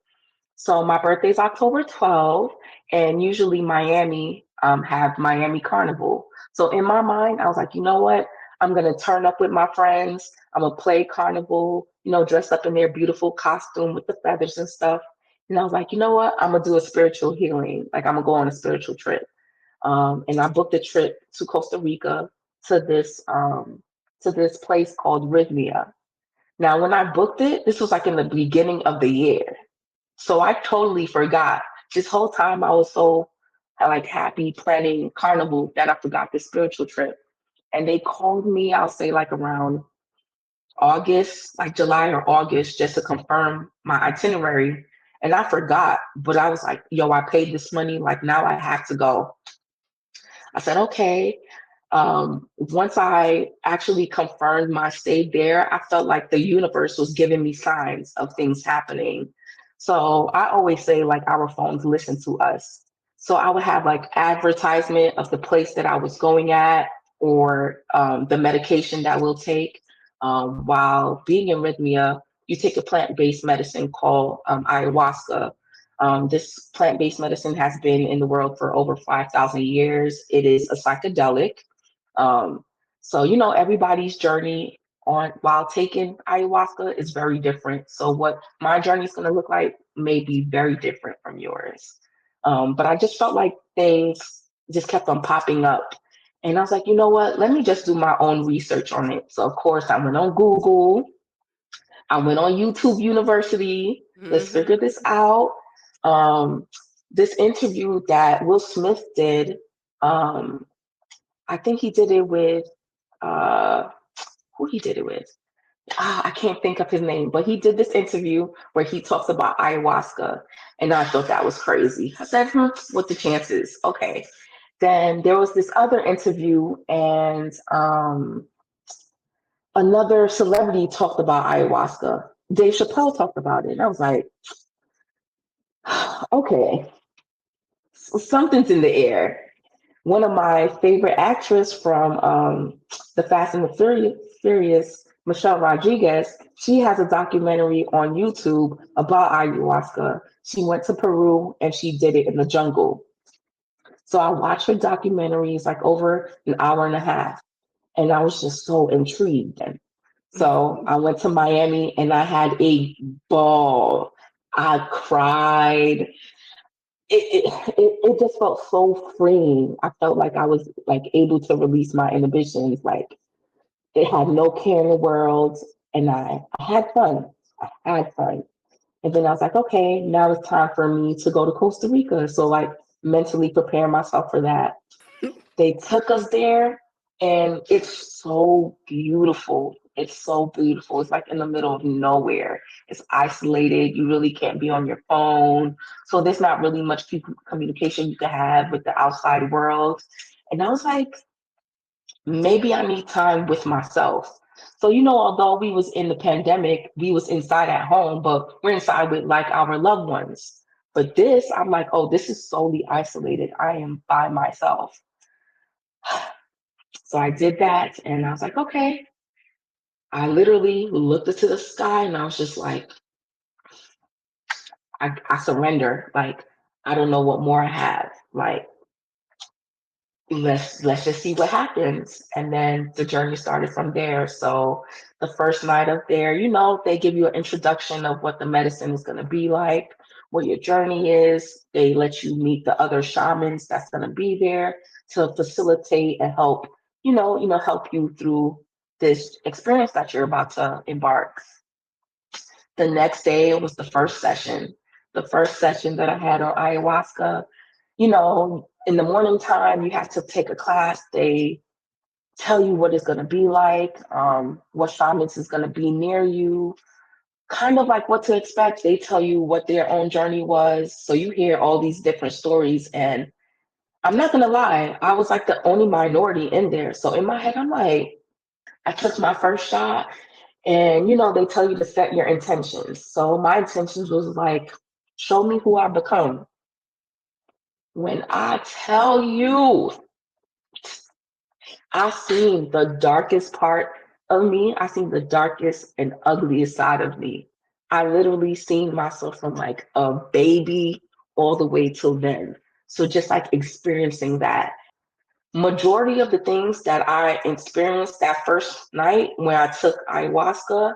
So my birthday's October 12th, and usually Miami have Miami Carnival. So in my mind, I was like, you know what? I'm gonna turn up with my friends. I'm gonna play Carnival, dress up in their beautiful costume with the feathers and stuff. And I was like, you know what? I'm gonna do a spiritual healing. Like, I'm gonna go on a spiritual trip. And I booked a trip to Costa Rica to this place called Rhythmia. Now, when I booked it, this was like in the beginning of the year. So I totally forgot. This whole time I was so like happy planning carnival that I forgot the spiritual trip. And they called me, I'll say like around August, like July or August, just to confirm my itinerary. And I forgot, but I was like, yo, I paid this money. Like, now I have to go. I said, okay. Once I actually confirmed my stay there, I felt like the universe was giving me signs of things happening. So I always say, like, our phones listen to us. So I would have like advertisement of the place that I was going at, or the medication that we'll take. While being in Rhythmia, you take a plant-based medicine called ayahuasca. This plant-based medicine has been in the world for over 5,000 years. It is a psychedelic. Um, so, everybody's journey on while taking ayahuasca is very different. So what my journey is going to look like may be very different from yours. But I just felt like things just kept on popping up. And I was like, you know what? Let me just do my own research on it. So, of course, I went on Google. I went on YouTube University. Let's figure Mm-hmm. this out. Um, this interview that Will Smith did, um, I think he did it with, uh, who he did it with? I can't think of his name, but he did this interview where he talks about ayahuasca. And I thought that was crazy. I said, what the chances? Okay. Then there was this other interview, and another celebrity talked about ayahuasca. Dave Chappelle talked about it. And I was like, okay, something's in the air. One of my favorite actors from the Fast and the Furious, Michelle Rodriguez, she has a documentary on YouTube about ayahuasca. She went to Peru and she did it in the jungle. So I watched her documentaries like over an hour and a half, and I was just so intrigued. And so I went to Miami and I had a ball. I cried. It just felt so freeing. I felt like I was like able to release my inhibitions. Like it had no care in the world, and I had fun. I had fun. And then I was like, okay, now it's time for me to go to Costa Rica. So like mentally prepare myself for that. They took us there, and it's so beautiful. It's so beautiful. It's like in the middle of nowhere. It's isolated. You really can't be on your phone. So there's not really much communication you can have with the outside world. And I was like, maybe I need time with myself. So, although we was in the pandemic, we was inside at home, but we're inside with like our loved ones. But this, I'm like, oh, this is solely isolated. I am by myself. So I did that and I was like, okay. I literally looked into the sky and I was just like, I surrender. Like, I don't know what more I have. Like, let's just see what happens. And then the journey started from there. So the first night up there, they give you an introduction of what the medicine is going to be like, what your journey is. They let you meet the other shamans that's going to be there to facilitate and help, help you through this experience that you're about to embark. The next day it was the first session. The first session that I had on ayahuasca, in the morning time, you have to take a class. They tell you what it's going to be like, what shamans is going to be near you, kind of like what to expect. They tell you what their own journey was. So you hear all these different stories. And I'm not going to lie, I was like the only minority in there. So in my head, I'm like, I took my first shot and, they tell you to set your intentions. So my intentions was like, show me who I become. When I tell you, I seen the darkest part of me. I seen the darkest and ugliest side of me. I literally seen myself from like a baby all the way till then. So just like experiencing that. Majority of the things that I experienced that first night when I took ayahuasca,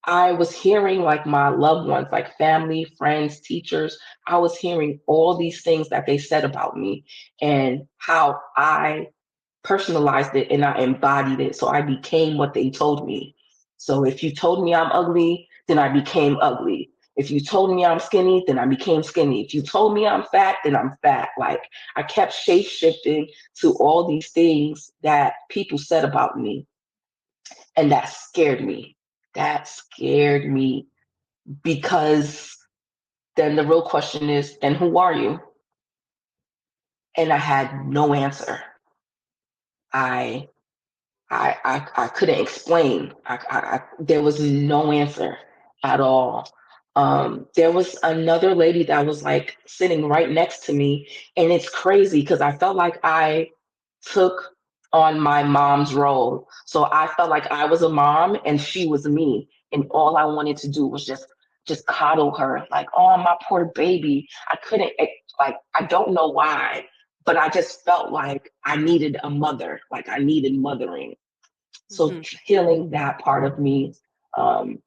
I was hearing like my loved ones, like family, friends, teachers. I was hearing all these things that they said about me and how I personalized it and I embodied it. So I became what they told me. So if you told me I'm ugly, then I became ugly. If you told me I'm skinny, then I became skinny. If you told me I'm fat, then I'm fat. Like I kept shape shifting to all these things that people said about me. And that scared me. That scared me because then the real question is, then who are you? And I had no answer. I I couldn't explain. There was no answer at all. There was another lady that was like sitting right next to me, and it's crazy because I felt like I took on my mom's role. So I felt like I was a mom and she was me, and all I wanted to do was just coddle her, like, oh, my poor baby. I couldn't like I don't know why, but I just felt like I needed a mother, like I needed mothering. So healing that part of me. Um,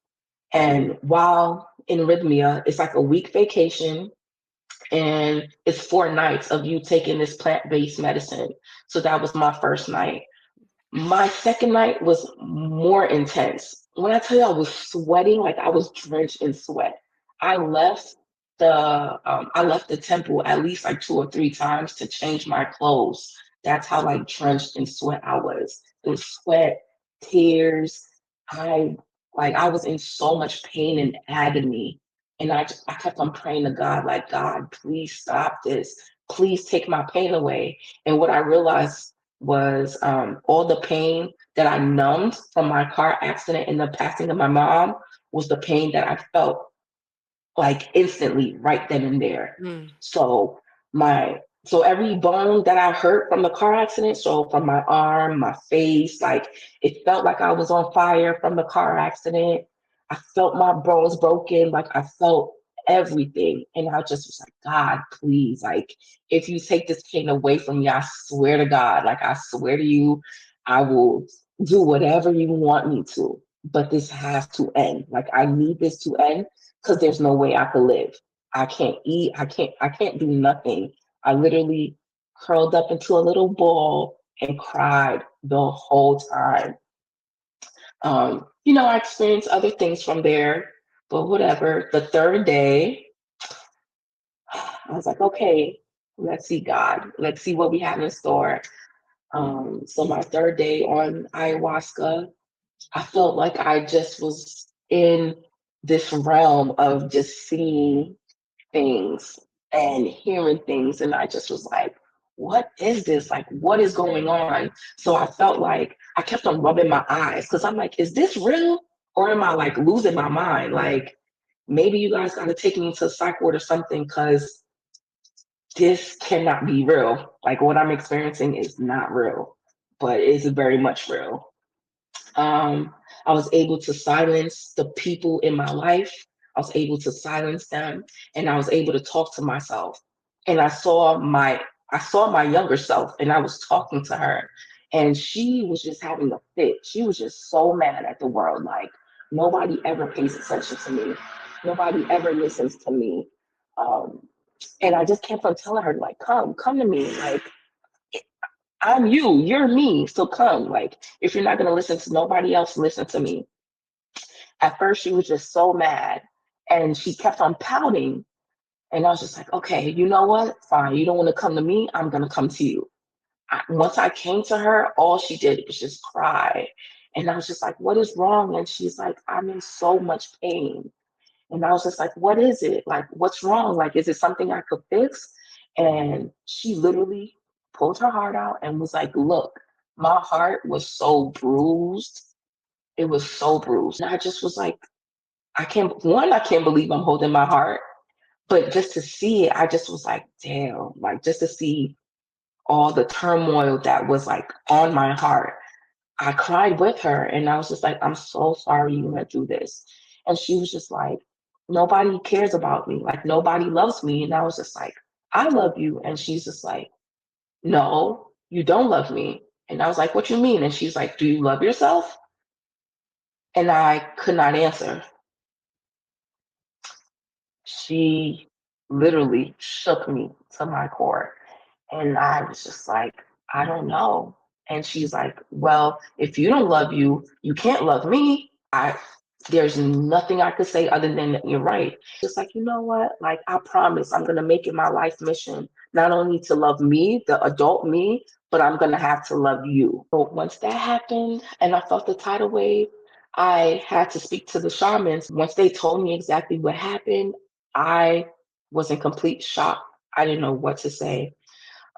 and while in Rhythmia, it's like a week vacation and it's 4 nights of you taking this plant-based medicine. So that was my first night. My second night was more intense. When I tell you I was sweating, like I was drenched in sweat. I left I left the temple at least like 2 or 3 times to change my clothes. That's how like drenched in sweat I was. It was sweat, tears. I I was in so much pain and agony. And I kept on praying to God, like, God, please stop this. Please take my pain away. And what I realized was all the pain that I numbed from my car accident and the passing of my mom was the pain that I felt like instantly right then and there. Mm. So every bone that I hurt from the car accident, so from my arm, my face, like it felt like I was on fire from the car accident. I felt my bones broken, like I felt everything. And I just was like, God, please, like, if you take this pain away from me, I swear to God, like, I swear to you, I will do whatever you want me to. But this has to end. Like, I need this to end because there's no way I could live. I can't eat. I can't do nothing. I literally curled up into a little ball and cried the whole time. I experienced other things from there, but whatever. The third day, I was like, okay, let's see God. Let's see what we have in store. So my third day on ayahuasca, I felt like I just was in this realm of just seeing things and hearing things. And I just was like, what is this? Like, what is going on? So I felt like I kept on rubbing my eyes because I'm like, is this real? Or am I like losing my mind? Like, maybe you guys got to take me to a psych ward or something because this cannot be real. Like, what I'm experiencing is not real, but it is very much real. Um, I was able to silence the people in my life. I was able to silence them, and I was able to talk to myself. And I saw my younger self, and I was talking to her, and she was just having a fit. She was just so mad at the world. Like, nobody ever pays attention to me. Nobody ever listens to me. Um, and I just kept on telling her, like, come to me. Like, I'm you, you're me. So come. Like, if you're not gonna listen to nobody else, listen to me. At first she was just so mad and she kept on pouting. And I was just like, okay, you know what? Fine. You don't want to come to me, I'm gonna come to you. Once I came to her, all she did was just cry. And I was just like, what is wrong? And she's like, I'm in so much pain. And I was just like, what is it? Like, what's wrong? Like, is it something I could fix? And she literally pulled her heart out and was like, look, my heart was so bruised. It was so bruised. And I just was like, I can't believe I'm holding my heart. But just to see it, I just was like, damn, like just to see all the turmoil that was like on my heart. I cried with her and I was just like, I'm so sorry you went through this. And she was just like, nobody cares about me. Like, nobody loves me. And I was just like, I love you. And she's just like, no, you don't love me. And I was like, what you mean? And she's like, do you love yourself? And I could not answer. She literally shook me to my core. And I was just like, I don't know. And she's like, well, if you don't love you, you can't love me. There's nothing I could say other than you're right. Just like, you know what? Like, I promise I'm gonna make it my life mission, not only to love me, the adult me, but I'm gonna have to love you. So once that happened and I felt the tidal wave, I had to speak to the shamans. Once they told me exactly what happened, I was in complete shock. I didn't know what to say.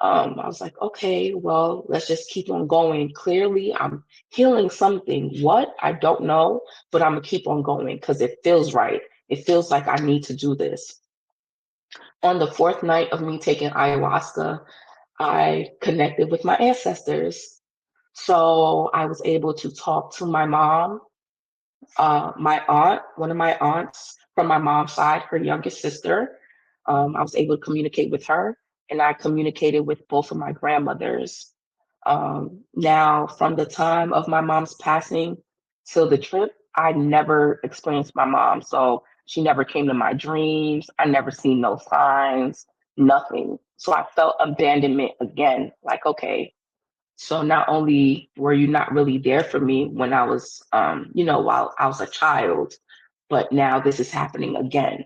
I was like, okay, well, let's just keep on going. Clearly, I'm healing something. What? I don't know, but I'm gonna keep on going because it feels right. It feels like I need to do this. On the fourth night of me taking ayahuasca, I connected with my ancestors. So I was able to talk to my mom, my aunt, one of my aunts from my mom's side, her youngest sister. I was able to communicate with her, and I communicated with both of my grandmothers. Now, from the time of my mom's passing till the trip, I never experienced my mom. So she never came to my dreams. I never seen no signs, nothing. So I felt abandonment again. Like, okay, so not only were you not really there for me when I was, while I was a child, but now this is happening again.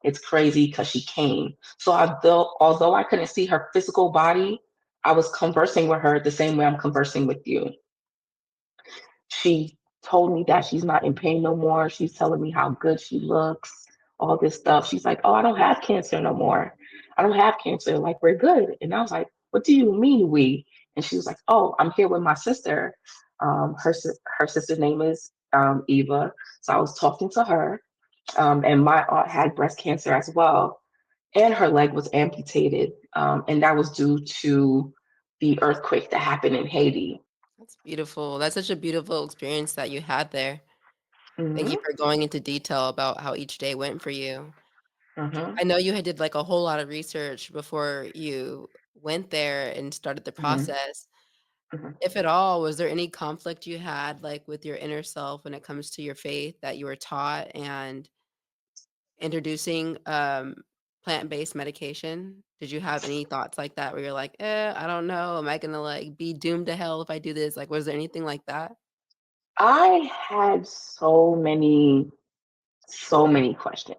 It's crazy because she came. So although I couldn't see her physical body, I was conversing with her the same way I'm conversing with you. She told me that she's not in pain no more. She's telling me how good she looks, all this stuff. She's like, oh, I don't have cancer no more. I don't have cancer. Like, we're good. And I was like, what do you mean we? And she was like, oh, I'm here with my sister. Her sister's name is Eva. So I was talking to her. And my aunt had breast cancer as well. And her leg was amputated. And that was due to the earthquake that happened in Haiti. That's beautiful. That's such a beautiful experience that you had there. Thank you Mhm. for going into detail about how each day went for you. Mm-hmm. I know you had did like a whole lot of research before you went there and started the Mm-hmm. process. Mm-hmm. If at all, was there any conflict you had like with your inner self when it comes to your faith that you were taught and introducing plant-based medication? Did you have any thoughts like that where you're like, I don't know, am I gonna like be doomed to hell if I do this? Like, was there anything like that? I had so many questions.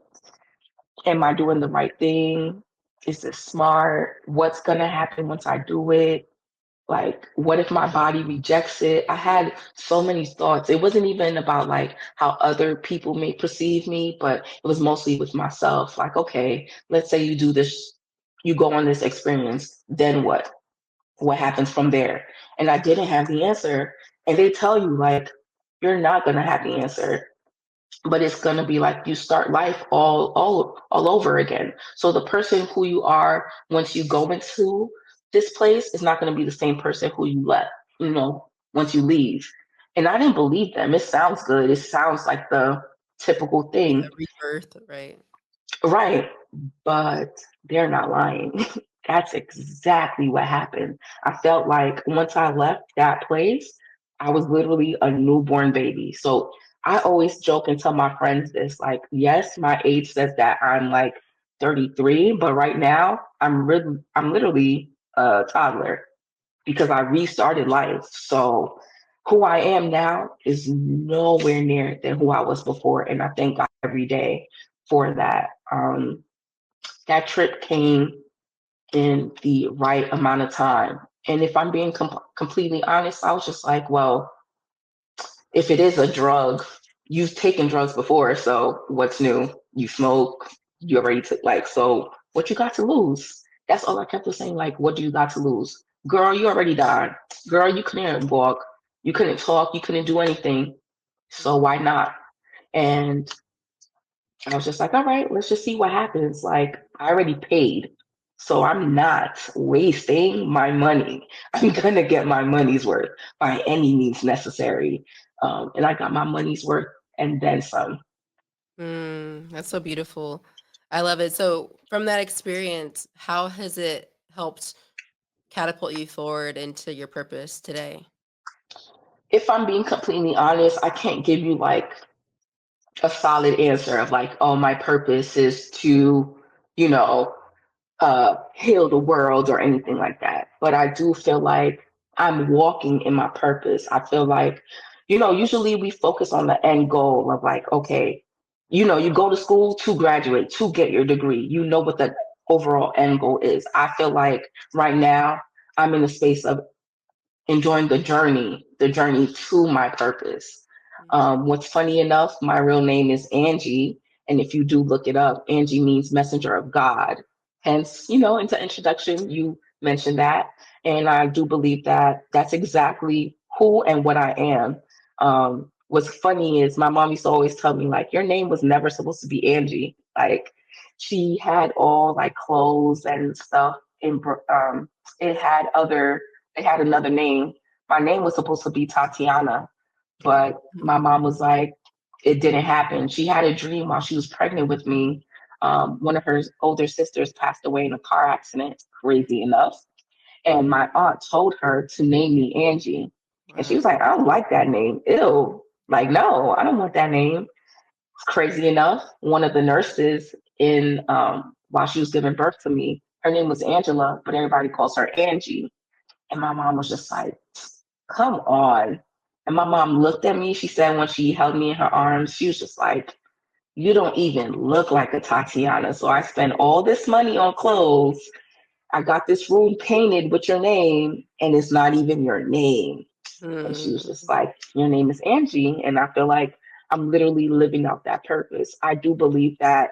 Am I doing the right thing? Is this smart? What's gonna happen once I do it? Like, what if my body rejects it? I had so many thoughts. It wasn't even about like how other people may perceive me, but it was mostly with myself. Like, okay, let's say you do this, you go on this experience, then what? What happens from there? And I didn't have the answer. And they tell you, like, you're not gonna have the answer, but it's going to be like you start life all over again. So the person who you are once you go into this place is not going to be the same person who you left, once you leave. And I didn't believe them. It sounds good. It sounds like the typical Yeah, thing. rebirth, right? Right. But they're not lying. That's exactly what happened. I felt like once I left that place, I was literally a newborn baby. So I always joke and tell my friends this, like, yes, my age says that I'm like 33, but right now I'm literally a toddler because I restarted life. So who I am now is nowhere near than who I was before. And I thank God every day for that. That trip came in the right amount of time. And if I'm being completely honest, I was just like, well, if it is a drug, you've taken drugs before. So what's new? You smoke, you already took, like, so what you got to lose? That's all I kept saying. Like, what do you got to lose? Girl, you already died. Girl, you couldn't walk. You couldn't talk. You couldn't do anything. So why not? And I was just like, all right, let's just see what happens. Like, I already paid. So I'm not wasting my money. I'm going to get my money's worth by any means necessary. And I got my money's worth and then some. That's so beautiful. I love it. So, from that experience, how has it helped catapult you forward into your purpose today? If I'm being completely honest, I can't give you like a solid answer of like, oh, my purpose is to, you know, heal the world or anything like that. But I do feel like I'm walking in my purpose. I feel like, usually we focus on the end goal of like, okay, you go to school to graduate, to get your degree. You know what the overall end goal is. I feel like right now I'm in a space of enjoying the journey to my purpose. What's funny enough, my real name is Angie. And if you do look it up, Angie means messenger of God. Hence, in the introduction, you mentioned that. And I do believe that that's exactly who and what I am. What's funny is my mom used to always tell me, like, your name was never supposed to be Angie. Like, she had all like clothes and stuff. It had other they had another name. My name was supposed to be Tatiana, but my mom was like, it didn't happen. She had a dream while she was pregnant with me. One of her older sisters passed away in a car accident, crazy enough. And my aunt told her to name me Angie. And she Wow. was like, I don't like that name. Ew. Like, no, I don't want that name. Crazy enough, one of the nurses while she was giving birth to me, her name was Angela, but everybody calls her Angie. And my mom was just like, come on. And my mom looked at me. She said when she held me in her arms, she was just like, you don't even look like a Tatiana. So I spent all this money on clothes. I got this room painted with your name, and it's not even your name. And she was just Mm. like, your name is Angie. And I feel like I'm literally living out that purpose. I do believe that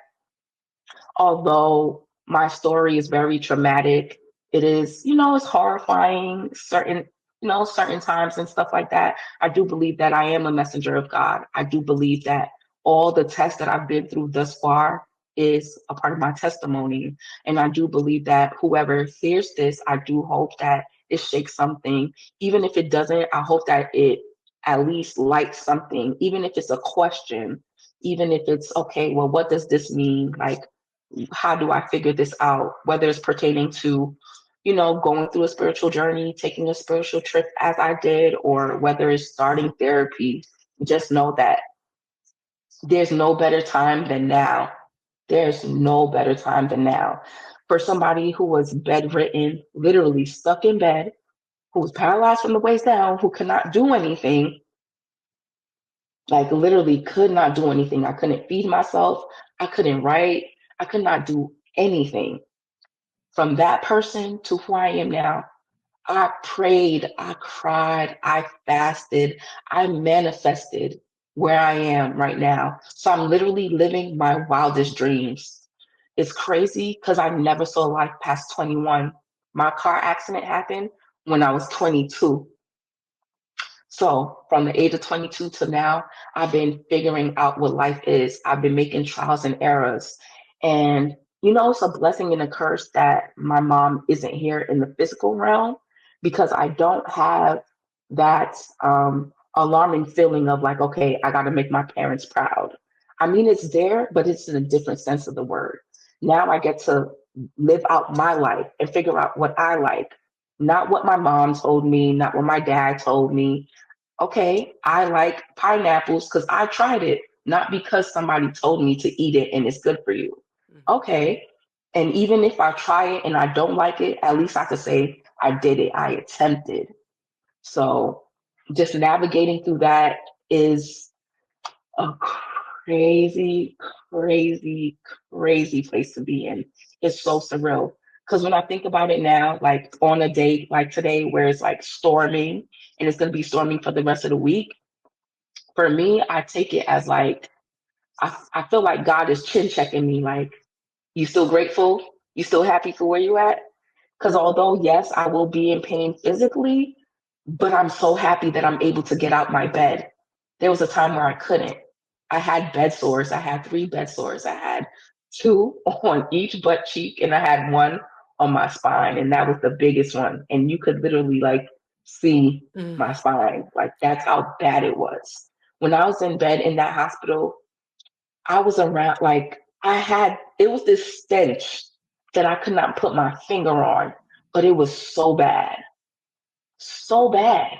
although my story is very traumatic, it is, it's horrifying, certain times and stuff like that. I do believe that I am a messenger of God. I do believe that all the tests that I've been through thus far is a part of my testimony. And I do believe that whoever hears this, I do hope that it shakes something. Even if it doesn't, I hope that it at least lights something, even if it's a question, even if it's okay, well, what does this mean? Like, how do I figure this out? Whether it's pertaining to, going through a spiritual journey, taking a spiritual trip as I did, or whether it's starting therapy, just know that there's no better time than now. There's no better time than now. For somebody who was bedridden, literally stuck in bed, who was paralyzed from the waist down, who could not do anything, like literally could not do anything. I couldn't feed myself. I couldn't write. I could not do anything. From that person to who I am now, I prayed, I cried, I fasted, I manifested where I am right now. So I'm literally living my wildest dreams. It's crazy because I never saw life past 21. My car accident happened when I was 22. So from the age of 22 to now, I've been figuring out what life is. I've been making trials and errors. And, it's a blessing and a curse that my mom isn't here in the physical realm because I don't have that alarming feeling of like, okay, I got to make my parents proud. I mean, it's there, but it's in a different sense of the word. Now I get to live out my life and figure out what I like, not what my mom told me, not what my dad told me. Okay, I like pineapples because I tried it, not because somebody told me to eat it and it's good for you. Mhm. Okay. And even if I try it and I don't like it, at least I could say I did it, I attempted. So just navigating through that is a crazy, crazy, crazy place to be in. It's so surreal. Because when I think about it now, like on a day like today where it's like storming and it's going to be storming for the rest of the week, for me, I take it as like, I feel like God is chin checking me. Like, you still grateful? You still happy for where you at? Because although, yes, I will be in pain physically, but I'm so happy that I'm able to get out my bed. There was a time where I couldn't. I had bed sores. I had 3 bed sores. I had 2 on each butt cheek, and I had 1 on my spine, and that was the biggest one. And you could literally like see Mm. my spine. Like that's how bad it was. When I was in bed in that hospital, I was around like it was this stench that I could not put my finger on, but it was so bad, so bad.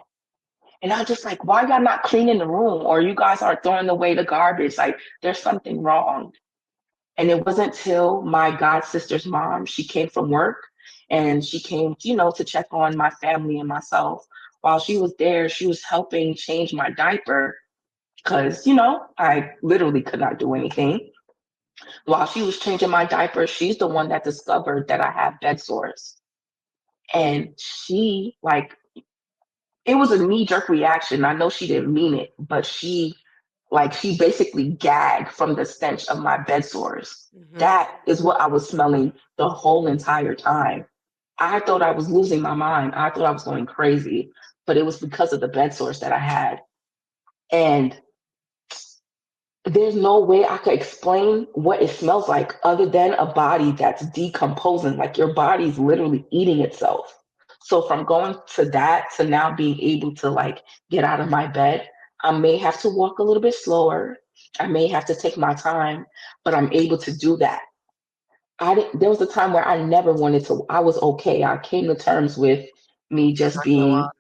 And I was just like, why y'all not cleaning the room? Or you guys aren't throwing away the garbage? Like, there's something wrong. And it wasn't till my god sister's mom, she came from work and she came, to check on my family and myself. While she was there, she was helping change my diaper because, I literally could not do anything. While she was changing my diaper, she's the one that discovered that I have bed sores. And she, like, it was a knee jerk reaction. I know she didn't mean it, but she basically gagged from the stench of my bed sores. Mhm. That is what I was smelling the whole entire time. I thought I was losing my mind. I thought I was going crazy, but it was because of the bed sores that I had. And there's no way I could explain what it smells like other than a body that's decomposing, like your body's literally eating itself. So from going to that to now being able to like get out of my bed, I may have to walk a little bit slower. I may have to take my time, but I'm able to do that. There was a time where I never wanted to, I was okay. I came to terms with me just Working a being, lot.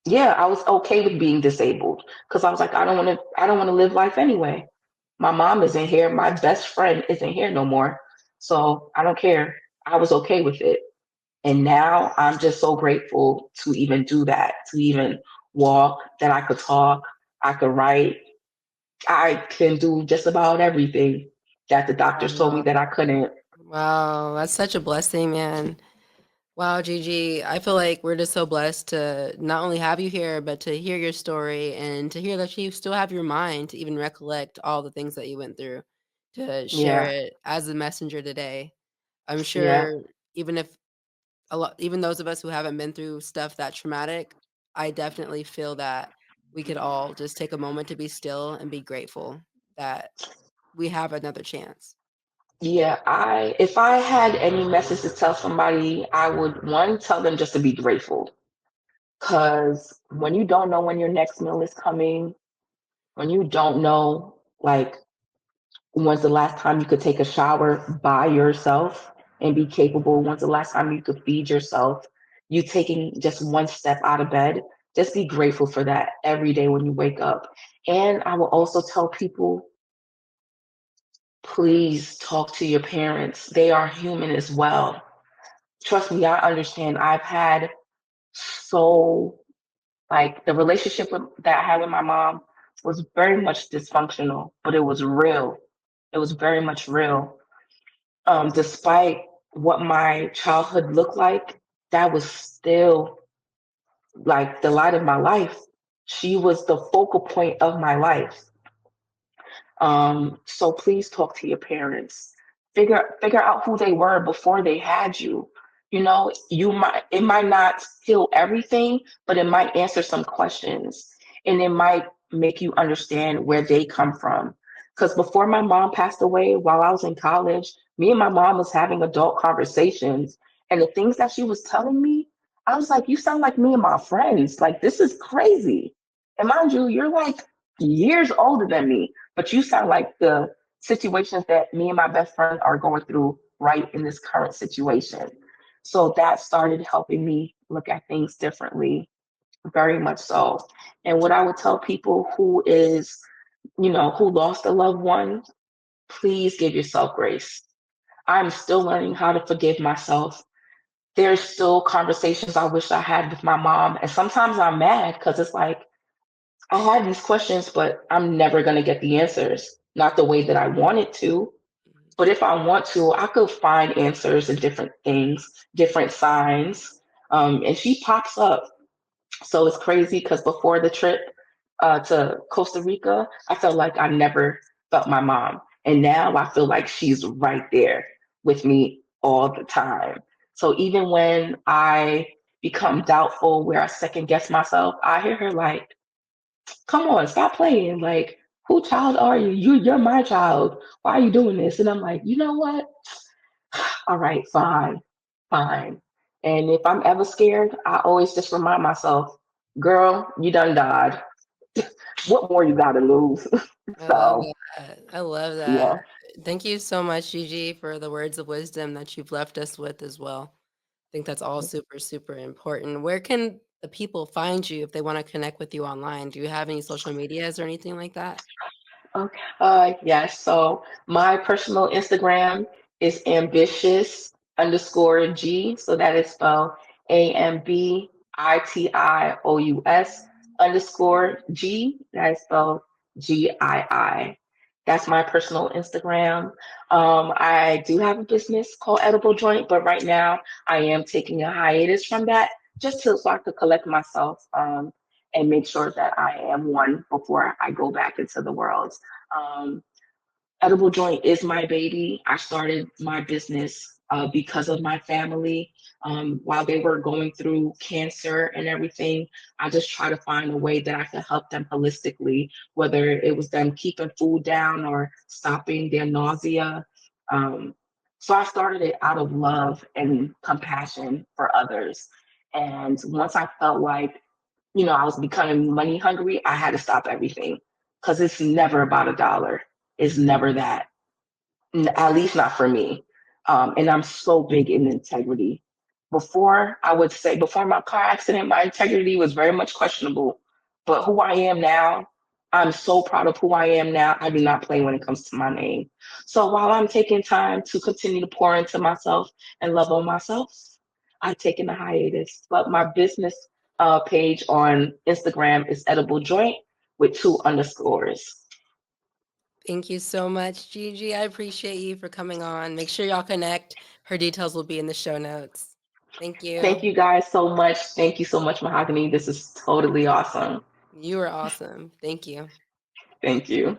yeah, I was okay with being disabled because I was like, I don't want to live life anyway. My mom isn't here. My best friend isn't here no more. So I don't care. I was okay with it. And now I'm just so grateful to even do that, to even walk, that I could talk, I could write, I can do just about everything that the doctors told me Wow. that I couldn't. Wow, that's such a blessing, man. Wow, Gigi, I feel like we're just so blessed to not only have you here, but to hear your story and to hear that you still have your mind to even recollect all the things that you went through, to share Yeah, it as a messenger today. I'm yeah, sure even if even those of us who haven't been through stuff that traumatic, I definitely feel that we could all just take a moment to be still and be grateful that we have another chance. yeah. If I had any message to tell somebody, I would one tell them just to be grateful. Cause when you don't know when your next meal is coming, when you don't know like When's the last time you could take a shower by yourself and be capable? When's the last time you could feed yourself? You taking just one step out of bed, just be grateful for that every day when you wake up. And I will also tell people, please talk to your parents. They are human as well. Trust me, I understand. I've had so, like, the relationship that I had with my mom was very much dysfunctional, but it was real. It was very much real. Despite what my childhood looked like, that was still like the light of my life. She was the focal point of my life. So please talk to your parents. Figure out who they were before they had you. You know, it might not heal everything, but it might answer some questions, and it might make you understand where they come from. Because before my mom passed away, while I was in college, me and my mom was having adult conversations, and the things that she was telling me, I was like, "You sound like me and my friends. Like this is crazy." And mind you, you're like years older than me, but you sound like the situations that me and my best friend are going through right in this current situation. So that started helping me look at things differently, very much so. And what I would tell people who lost a loved one, please give yourself grace. I'm still learning how to forgive myself. There's still conversations I wish I had with my mom. And sometimes I'm mad because it's like, I have these questions, but I'm never going to get the answers. Not the way that I wanted to, but if I want to, I could find answers in different things, different signs. And she pops up. So it's crazy because before the trip to Costa Rica, I felt like I never felt my mom. And now I feel like she's right there with me all the time. So even when I become doubtful, where I second guess myself, I hear her like, come on, stop playing. Like, who child are you? You're my child. Why are you doing this? And I'm like, you know what? All right, fine, fine. And if I'm ever scared, I always just remind myself, girl, you done died. What more you gotta lose? I love So that. I love that. yeah. Thank you so much, Gigi, for the words of wisdom that you've left us with as well. I think that's all super, super important. Where can the people find you if they want to connect with you online? Do you have any social medias or anything like that? Okay. Yes. So my personal Instagram is ambitious underscore G. So that is spelled AMBITIOUS underscore G. That is spelled GII. That's my personal Instagram. I do have a business called Edible Joint, but right now I am taking a hiatus from that just so I could collect myself and make sure that I am one before I go back into the world. Um, Edible Joint is my baby. I started my business because of my family. While they were going through cancer and everything, I just try to find a way that I can help them holistically, whether it was them keeping food down or stopping their nausea. Um, so I started it out of love and compassion for others. And once I felt like I was becoming money hungry, I had to stop everything because it's never about a dollar. It's never that, at least not for me. And I'm so big in integrity. Before, I would say, before my car accident, my integrity was very much questionable. But who I am now, I'm so proud of who I am now. I do not play when it comes to my name. So while I'm taking time to continue to pour into myself and love on myself, I've taken a hiatus. But my business page on Instagram is Edible Joint with two underscores. Thank you so much, Gigi. I appreciate you for coming on. Make sure y'all connect. Her details will be in the show notes. Thank Thank you. you guys so much. Thank you so much, Mahogany. This is totally awesome. You are awesome. Thank you. Thank you.